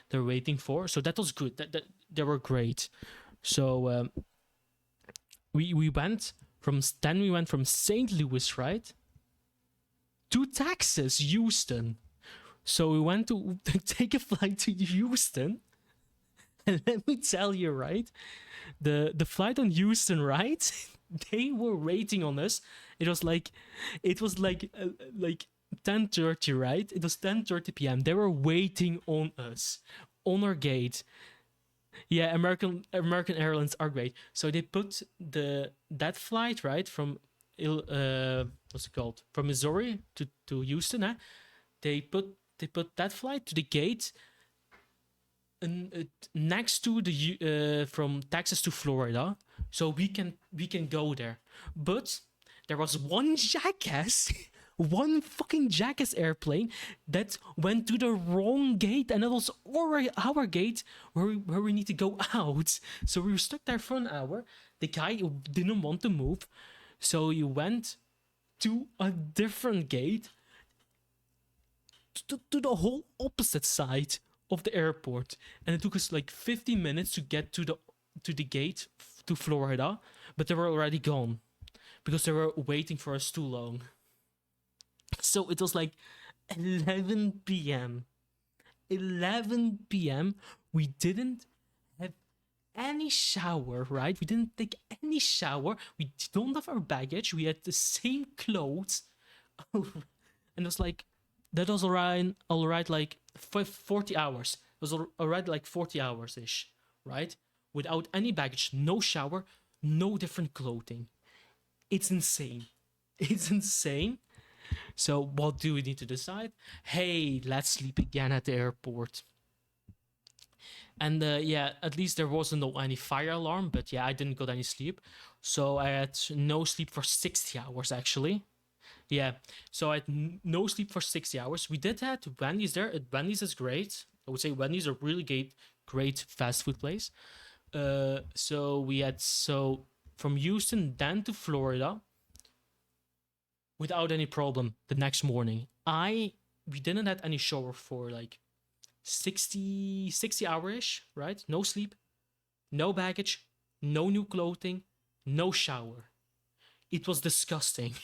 They were waiting for. So that was good. They were great. So we went from St. Louis, right, to Texas, Houston. So we went to take a flight to Houston. And let me tell you, right, the flight on Houston, right, they were waiting on us It was like, it was like 10:30, right? It was 10:30 p.m. They were waiting on us, on our gate. Yeah, American Airlines are great. So they put that flight right from what's it called, from Missouri to Houston. They put that flight to the gate, and next to the from Texas to Florida, so we can go there. But there was one jackass, one fucking jackass airplane that went to the wrong gate, and it was our gate where we need to go out. So we were stuck there for an hour. The guy didn't want to move, so he went to a different gate, to the whole opposite side of the airport, and it took us like 15 minutes to get to the gate to Florida, but they were already gone because they were waiting for us too long. So it was like 11 p.m. 11 p.m. We didn't have any shower, right? We didn't take any shower. We don't have our baggage. We had the same clothes. And it was like, that was alright, like 40 hours. It was alright, like 40 hours ish, right? Without any baggage, no shower, no different clothing. It's insane. It's insane. So what do we need to decide? Hey, let's sleep again at the airport. And yeah, at least there wasn't any fire alarm, but yeah, I didn't get any sleep. So I had no sleep for 60 hours actually. Yeah, so I had no sleep for 60 hours. We did have Wendy's there. Wendy's is great. I would say Wendy's a really great fast food place. So we had from Houston then to Florida without any problem the next morning. We didn't have any shower for like 60 hour-ish, right? No sleep, no baggage, no new clothing, no shower. It was disgusting.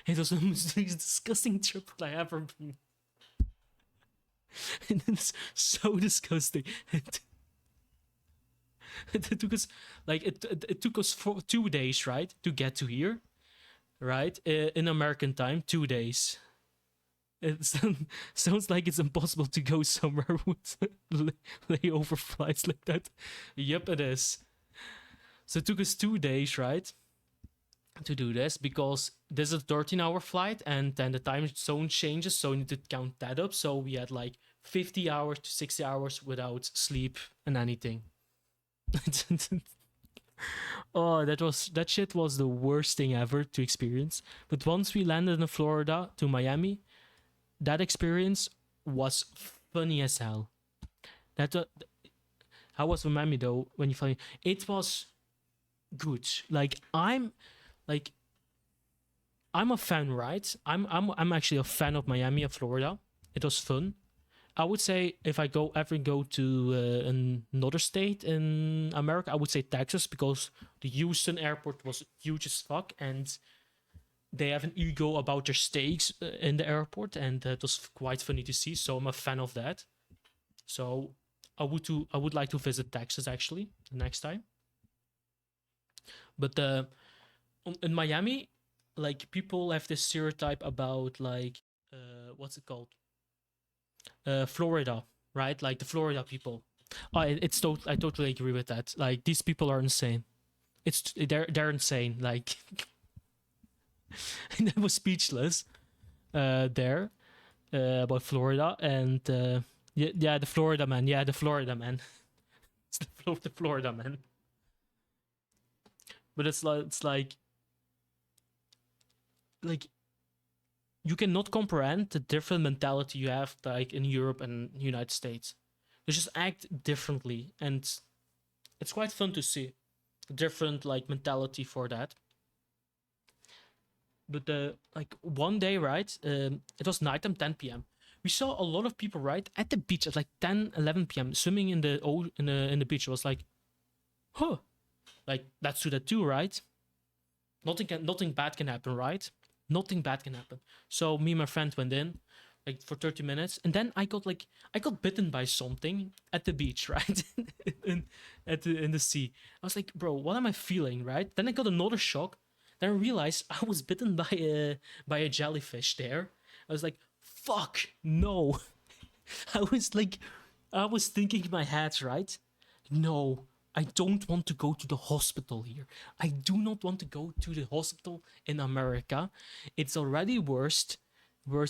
It was the most disgusting trip I ever been. And it's so disgusting. It took us like it took us 2 days, right, to get to here, right? In American time, 2 days. It sounds like it's impossible to go somewhere with layover flights like that. Yep, it is. So it took us 2 days, right, to do this, because this is a 13-hour flight and then the time zone changes, so you need to count that up. So we had like 50 hours to 60 hours without sleep and anything. Oh, that shit was the worst thing ever to experience. But once we landed in Florida to Miami, that experience was funny as hell. That how was Miami though? When you find it was good. Like I'm a fan, right? I'm actually a fan of Miami and Florida. It was fun. I would say if I ever go to another state in America, I would say Texas, because the Houston airport was huge as fuck, and they have an ego about their steaks in the airport, and it was quite funny to see. So I'm a fan of that. So I would like to visit Texas actually the next time. But in Miami, like people have this stereotype about like what's it called? Florida, right? Like the Florida people. I totally agree with that. Like these people are insane. They're insane. Like I was speechless there about Florida, and yeah, the Florida man. Yeah, the Florida man. It's the Florida man. But it's like you cannot comprehend the different mentality you have like in Europe and United States. They just act differently, and it's quite fun to see different like mentality for that. But like one day, right? It was nighttime, 10 p.m. We saw a lot of people right at the beach at like 10, 11 p.m. swimming in the beach. It was like, huh, like let's do that too, right? Nothing bad can happen, right? Nothing bad can happen. So me and my friend went in like for 30 minutes, and then I got bitten by something at the beach, right? in the sea. I was like, bro, what am I feeling, right? Then I got another shock. Then I realized I was bitten by a jellyfish there. I was like, fuck, no. I was like, I was thinking in my head, right? No, I don't want to go to the hospital here. I do not want to go to the hospital in America. It's already worse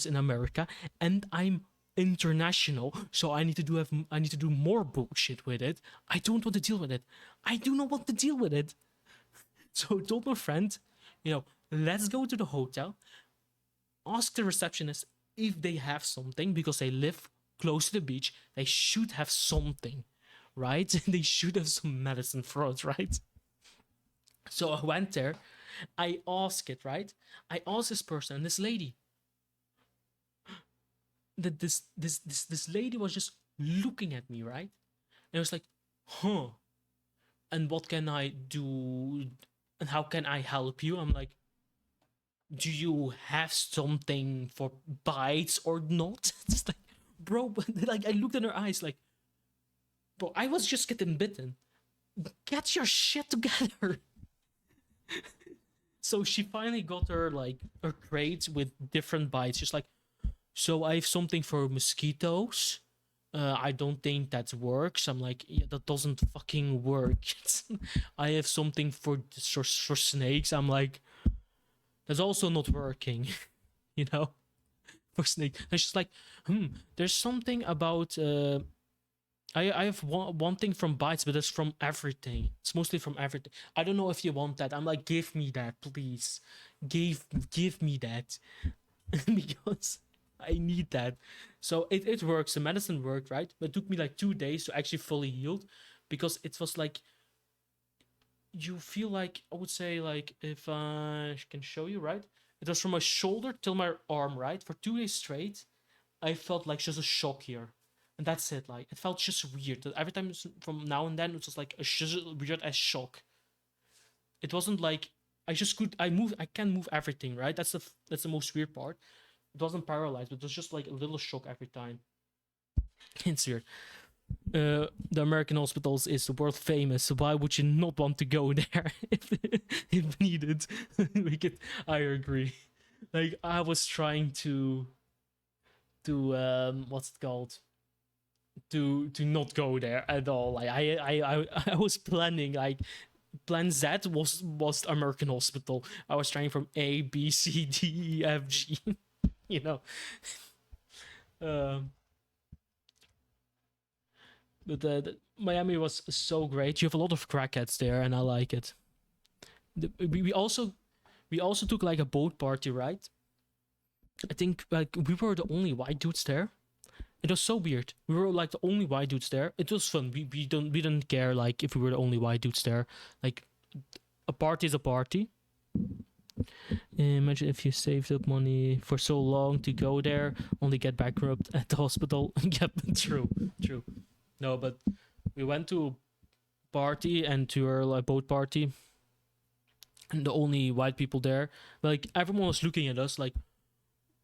in America, and I'm international, so I need to do more bullshit with it. I don't want to deal with it. I do not want to deal with it. So I told my friend, let's go to the hotel, ask the receptionist if they have something because they live close to the beach. They should have something, right? They should have some medicine for us, right? So I went there. I asked it, right? I asked this person, this lady, that this lady was just looking at me, right? And I was like, huh. And what can I do? And how can I help you? I'm like, do you have something for bites or not? Just like, bro, like I looked in her eyes like, bro, I was just getting bitten. Get your shit together. So she finally got her crate with different bites. She's like, so I have something for mosquitoes. I don't think that works. I'm like, yeah, that doesn't fucking work. I have something for snakes. I'm like, that's also not working, you know, for snake. And she's like, there's something about I have one thing from bites, but it's from everything. It's mostly from everything. I don't know if you want that. I'm like, give me that, please. Give me that. Because I need that. So it works. The medicine worked, right? But it took me like 2 days to actually fully heal, because it was like, you feel like, I would say, like, if I can show you, right? It was from my shoulder till my arm, right? For 2 days straight, I felt like just a shock here. And that's it. Like, it felt just weird. Every time from now and then, it was just like a weird as shock. It wasn't like I can move everything, right? That's the most weird part. It wasn't paralyzed, but it was just like a little shock every time. It's weird. The American hospitals is world famous. So why would you not want to go there if needed? I agree. Like, I was trying to what's it called? To not go there at all. Like, I was planning, like, plan Z was American hospital. I was trying from A, B, C, D, E, F, G. You know. But Miami was so great. You have a lot of crackheads there, and I like it. We also took like a boat party, right? I think like we were the only white dudes there. It was so weird. We were like the only white dudes there. It was fun. We didn't care like if we were the only white dudes there. Like, a party is a party. Imagine if you saved up money for so long to go there, only get bankrupt at the hospital. Yep, true. No, but we went to party and to our like boat party, and the only white people there. Like, everyone was looking at us like,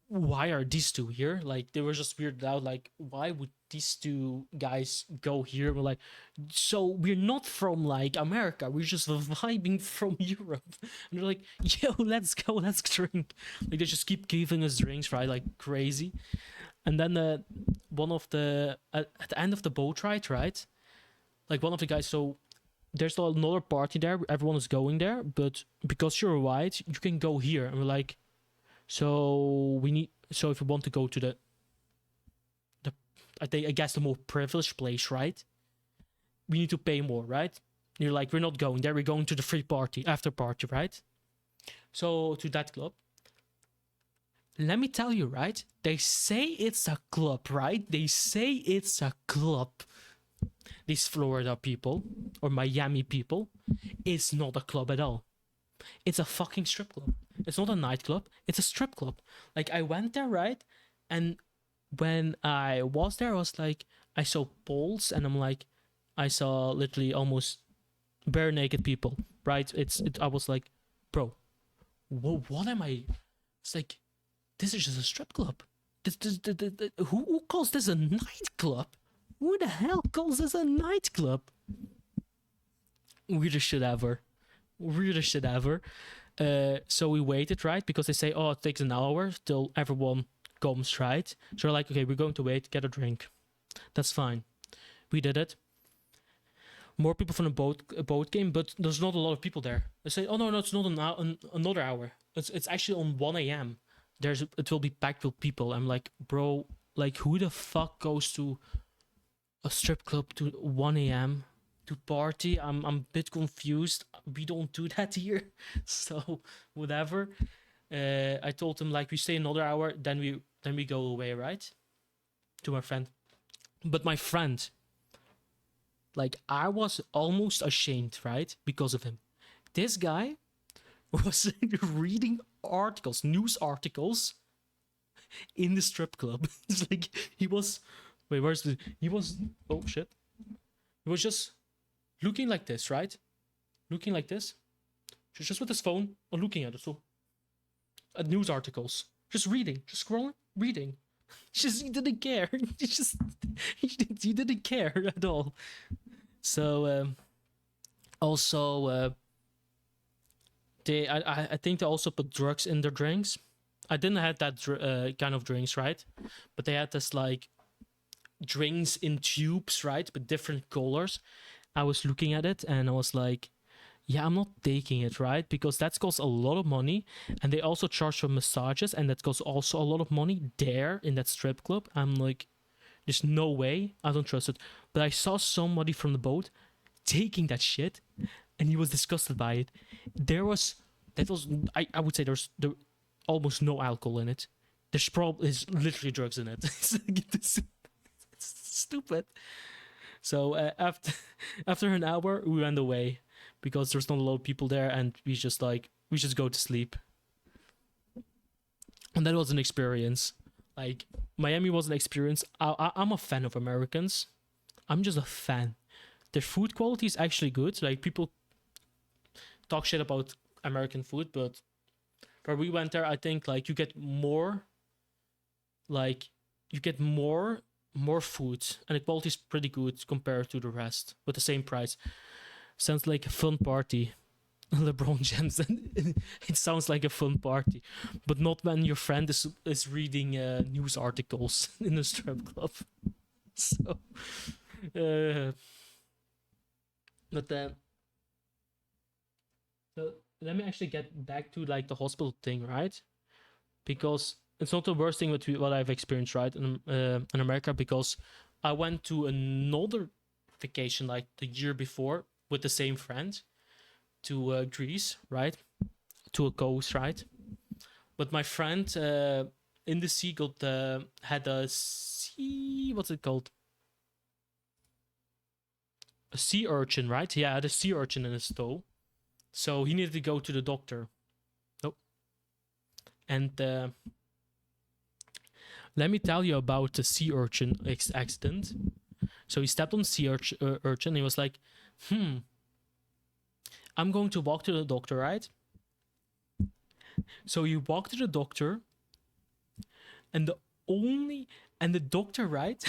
why are these two here? Like, they were just weirded out. Like, why would these two guys go here? We're like, so we're not from like America. We're just vibing from Europe. And they're like, yo, let's go, let's drink. Like, they just keep giving us drinks, right? Like, crazy. And then one of the at the end of the boat ride, right? Like, one of the guys. So there's another party there. Everyone is going there, but because you're white, you can go here. And we're like, so if we want to go to the I guess the more privileged place, right? We need to pay more, right? And you're like, we're not going there. We're going to the free party, after party, right? So to that club. Let me tell you, right? They say it's a club, right? They say it's a club. These Florida people or Miami people, it's not a club at all. It's a fucking strip club. It's not a nightclub. It's a strip club. Like, I went there, right? And when I was there, I was like, I saw poles, and I'm like, I saw literally almost bare naked people, right? I was like, bro, what am I? It's like, this is just a strip club. Who calls this a nightclub? Who the hell calls this a nightclub? Weirdest shit ever. So we waited, right? Because they say, oh, it takes an hour till everyone comes, right? So we're like, okay, we're going to wait, get a drink. That's fine. We did it. More people from the boat game, but there's not a lot of people there. They say, oh no, it's not another hour. It's actually on 1 a.m. It will be packed with people. I'm like, bro, like who the fuck goes to a strip club to 1 a.m. to party? I'm a bit confused. We don't do that here. So whatever. I told him like we stay another hour, then we go away, right? To my friend. But my friend, like I was almost ashamed, right? Because of him. This guy was reading articles, news articles in the strip club. It's like he was wait, where's the he was oh shit. He was just looking like this, right? Looking like this. Just with his phone or looking at it. So at news articles. Just reading, just scrolling, reading. Just he didn't care. He didn't care at all. So also I think they also put drugs in their drinks. I didn't have that kind of drinks, right? But they had this like drinks in tubes, right, with different colors. I was looking at it and I was like, yeah, I'm not taking it, right? Because that costs a lot of money, and they also charge for massages, and that costs also a lot of money there in that strip club. I'm like, there's no way. I don't trust it. But I saw somebody from the boat taking that shit, and he was disgusted by it. I would say there almost no alcohol in it. There's literally drugs in it. It's stupid. So after an hour, we went away because there's not a lot of people there, and we just go to sleep. And that was an experience. Like Miami was an experience. I'm a fan of Americans. I'm just a fan. Their food quality is actually good. Like people talk shit about American food, but where we went there, I think like you get more food, and the quality is pretty good compared to the rest with the same price. Sounds like a fun party. LeBron James. It sounds like a fun party, but not when your friend is reading news articles in a strip club. So, but then, so let me actually get back to like the hospital thing, right? Because it's not the worst thing what I've experienced, right, in America. Because I went to another vacation like the year before with the same friend to Greece, right, to a coast, right. But my friend in the sea had a sea, what's it called? A sea urchin, right? Yeah, had a sea urchin in his toe, so he needed to go to the doctor. Nope. And let me tell you about the sea urchin accident. So he stepped on sea urchin. And he was like, I'm going to walk to the doctor, right? So you walk to the doctor, and the doctor, right?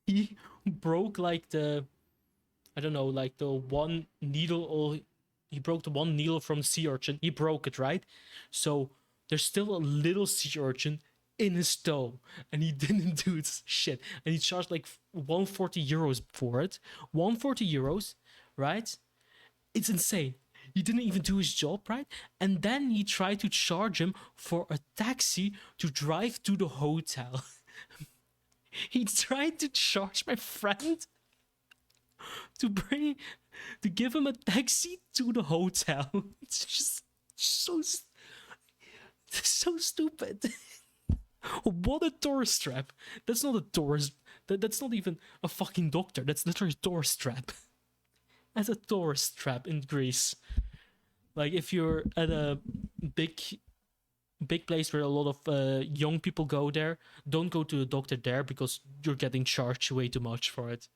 He broke like the one needle, or he broke the one needle from the sea urchin. He broke it, right? So there's still a little sea urchin in his toe, and he didn't do shit. And he charged like 140 euros for it. 140 euros, right? It's insane. He didn't even do his job, right? And then he tried to charge him for a taxi to drive to the hotel. He tried to charge my friend to give him a taxi to the hotel. It's just so stupid. What a tourist trap. That's not a tourist. That's not even a fucking doctor. That's literally a tourist trap. That's a tourist trap in Greece. Like if you're at a big place where a lot of young people go there, don't go to a doctor there because you're getting charged way too much for it.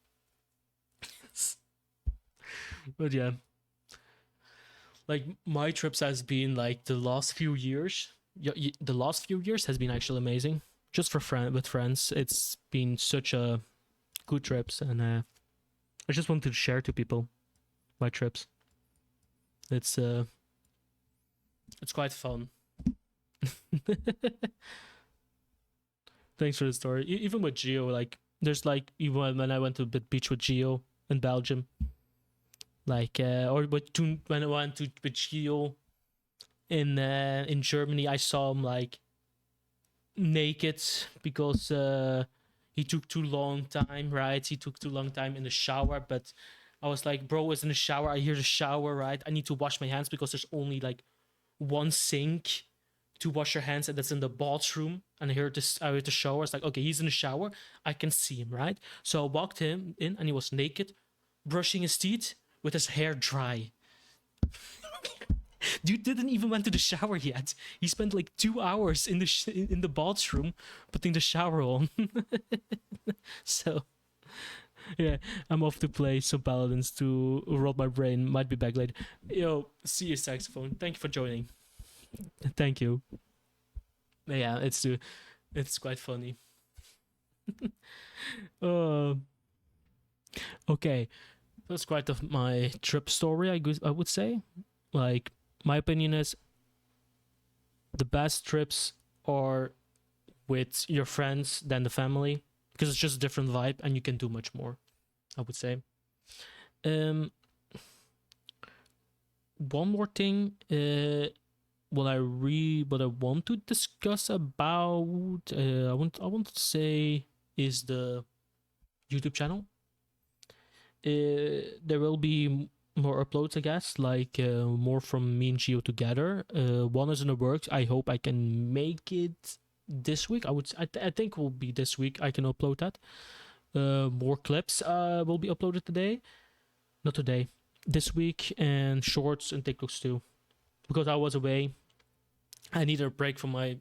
But yeah, like my trips has been like the last few years. The last few years has been actually amazing. Just with friends, it's been such a good trips, and I just wanted to share to people my trips. It's It's quite fun. Thanks for the story. Even with Geo, like there's like even when I went to the beach with Geo in Belgium, like or when I went to with Geo in Germany, I saw him like naked because he took too long time, right? He took too long time in the shower, but I was like, bro, is in the shower. I hear the shower, right? I need to wash my hands because there's only like one sink to wash your hands, and that's in the bathroom. And I heard the shower. It's like, okay, he's in the shower. I can see him, right? So I walked him in, and he was naked, brushing his teeth with his hair dry. Dude didn't even went to the shower yet. He spent like 2 hours in the bathroom putting the shower on. So yeah, I'm off to play some paladins to roll my brain. Might be back later. Yo, see you, saxophone. Thank you for joining. Thank you. Yeah, it's quite funny. uh, okay, that's quite of my trip story. I would say, like, my opinion is the best trips are with your friends than the family because it's just a different vibe and you can do much more. I would say. Um, one more thing. What I want to discuss about. I want to say is the YouTube channel. There will be more uploads, I guess, like more from me and Geo together. One is in the works. I hope I can make it this week. I think it will be this week. I can upload that. More clips will be uploaded today. Not today. This week, and shorts and TikToks too. Because I was away. I needed a break from my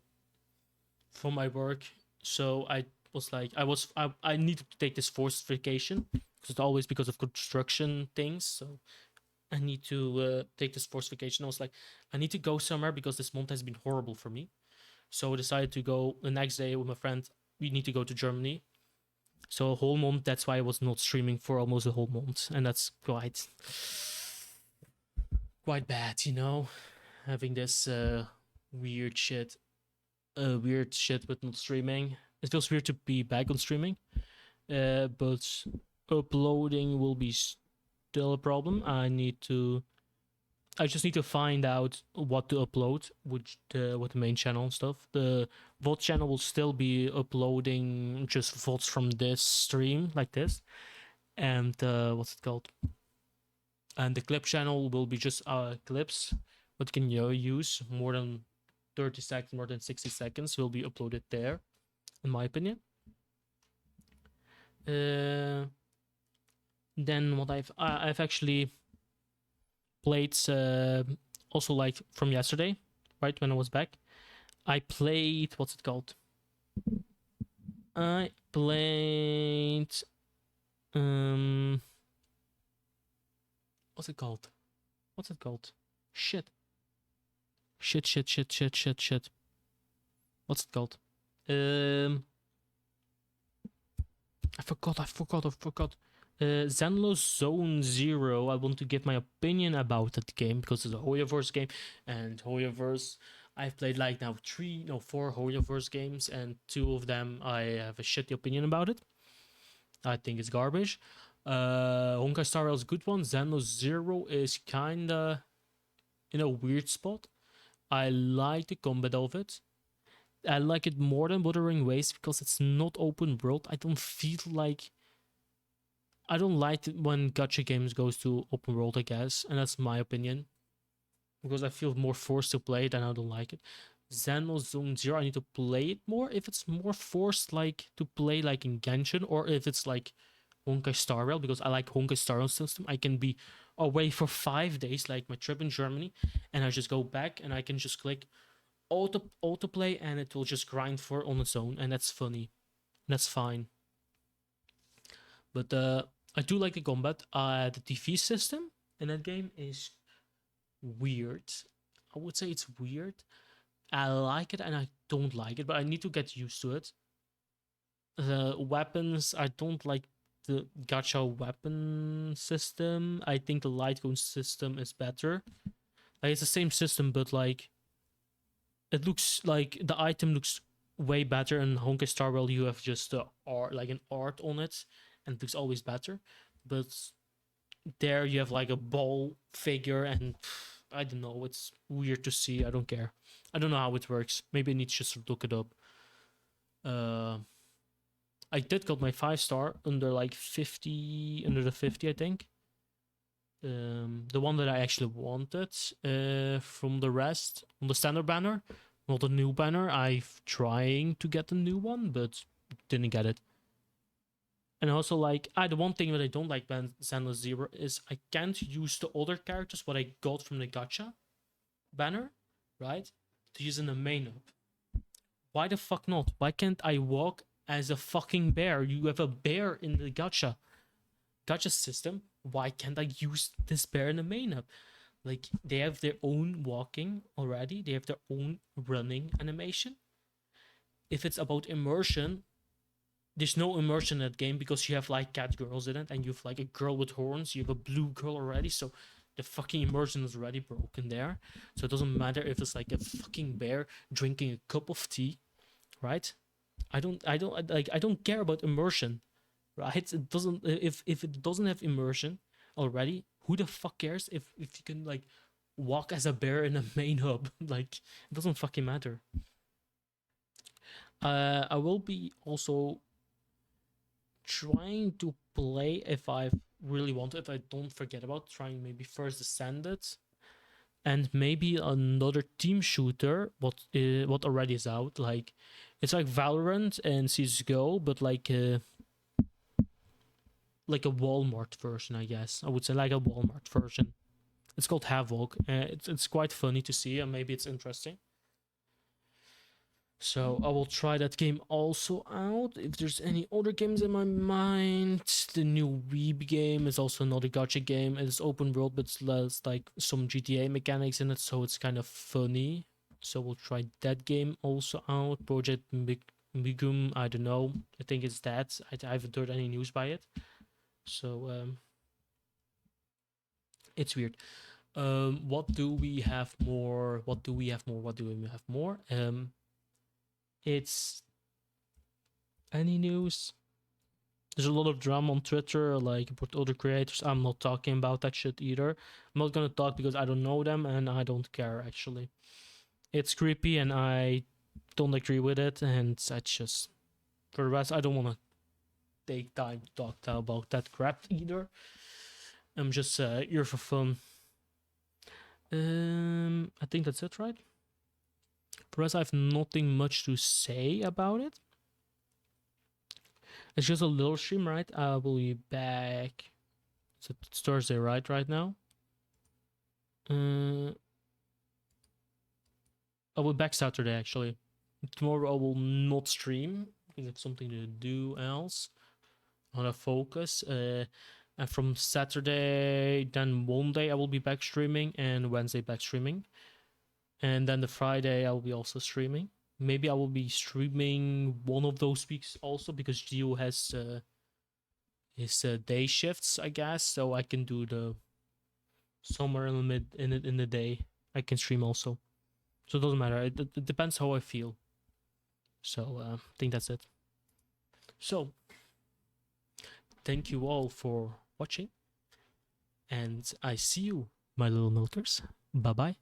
work. So I was like I needed to take this forced vacation. Because it's always because of construction things. So I need to take this forced vacation. I was like, I need to go somewhere because this month has been horrible for me. So I decided to go the next day with my friend. We need to go to Germany. So a whole month. That's why I was not streaming for almost a whole month, and that's quite bad, having this weird shit with not streaming. It feels weird to be back on streaming, but uploading will be still a problem. I just need to find out what to upload with the main channel and stuff. The VOD channel will still be uploading just VODs from this stream like this, and what's it called? And the clip channel will be just clips, but can you use more than 30 seconds, more than 60 seconds will be uploaded there, in my opinion. Then what I've actually played also like from yesterday, right when I was back. I played what's it called? I played what's it called? What's it called? Shit. What's it called? I forgot. Zenless Zone Zero. I want to give my opinion about that game because it's a Hoyoverse game, and Hoyoverse. I've played like now 4 Hoyoverse games, and 2 of them I have a shitty opinion about it. I think it's garbage. Honkai Star Rail is a good one. Zenless Zero is kinda in a weird spot. I like the combat of it. I like it more than Wuthering Waves because it's not open world. I don't like it when gacha games goes to open world, I guess, and that's my opinion. Because I feel more forced to play it and I don't like it. Zenless Zone Zero, I need to play it more. If it's more forced like to play like in Genshin, or if it's like Honkai Star Rail, because I like Honkai Star Rail system. I can be away for 5 days, like my trip in Germany, and I just go back and I can just click autoplay and it will just grind for on its own, and that's funny. That's fine. But I do like the combat. The TV system in that game is weird. I would say it's weird. I like it and I don't like it, but I need to get used to it. The weapons, I don't like the gacha weapon system. I think the light cone system is better. Like, it's the same system, but like it looks like the item looks way better in Honkai Star Rail. You have just the art, like an art on it, and it looks always better. But there you have like a ball figure, and I don't know, it's weird to see. I don't care. I don't know how it works. Maybe I need to just look it up. I did got my 5-star under like 50, under the 50, I think. The one that I actually wanted from the rest on the standard banner, not a new banner. I'm trying to get a new one, but didn't get it. And also, like, the one thing that I don't like about Xenoblade Zero is I can't use the other characters what I got from the gacha banner, right, to use in the main hub. Why the fuck not? Why can't I walk as a fucking bear? You have a bear in the gacha system. Why can't I use this bear in the main hub? Like, they have their own walking already. They have their own running animation. If it's about immersion, there's no immersion in that game because you have like cat girls in it, and you have like a girl with horns. You have a blue girl already, so the fucking immersion is already broken there. So it doesn't matter if it's like a fucking bear drinking a cup of tea, right? I don't care about immersion, right? It doesn't, if it doesn't have immersion already, who the fuck cares if you can like walk as a bear in a main hub? Like, it doesn't fucking matter. I will be also trying to play, if I really want to, if I don't forget about trying, maybe first Ascended, and maybe another team shooter what already is out. Like, it's like Valorant and CS:GO, but like a Walmart version, I guess. I would say like a Walmart version. It's called Havoc. It's quite funny to see, and maybe it's interesting. So I will try that game also out. If there's any other games in my mind, the new Weeb game is also another gacha game. It's open world, but it's less like some GTA mechanics in it, so it's kind of funny. So we'll try that game also out. Project Migum, I don't know. I think it's that. I haven't heard any news by it. So it's weird. What do we have more? It's any news. There's a lot of drama on Twitter, like about other creators. I'm not talking about that shit either. I'm not gonna talk because I don't know them and I don't care actually. It's creepy and I don't agree with it, and I just, for the rest, I don't wanna take time to talk about that crap either. I'm just here for fun. I think that's it, right? For the rest, I have nothing much to say about it. It's just a little stream, right? I will be back. It's Thursday, right now? I will be back Saturday, actually. Tomorrow I will not stream because I have something to do else. I want to focus. And from Saturday, then Monday I will be back streaming, and Wednesday back streaming. And then the Friday I will be also streaming. Maybe I will be streaming one of those weeks also because Gio has his day shifts, I guess, so I can do the somewhere in the day. I can stream also, so it doesn't matter. It depends how I feel. So I think that's it. So thank you all for watching, and I see you, my little milkers. Bye bye.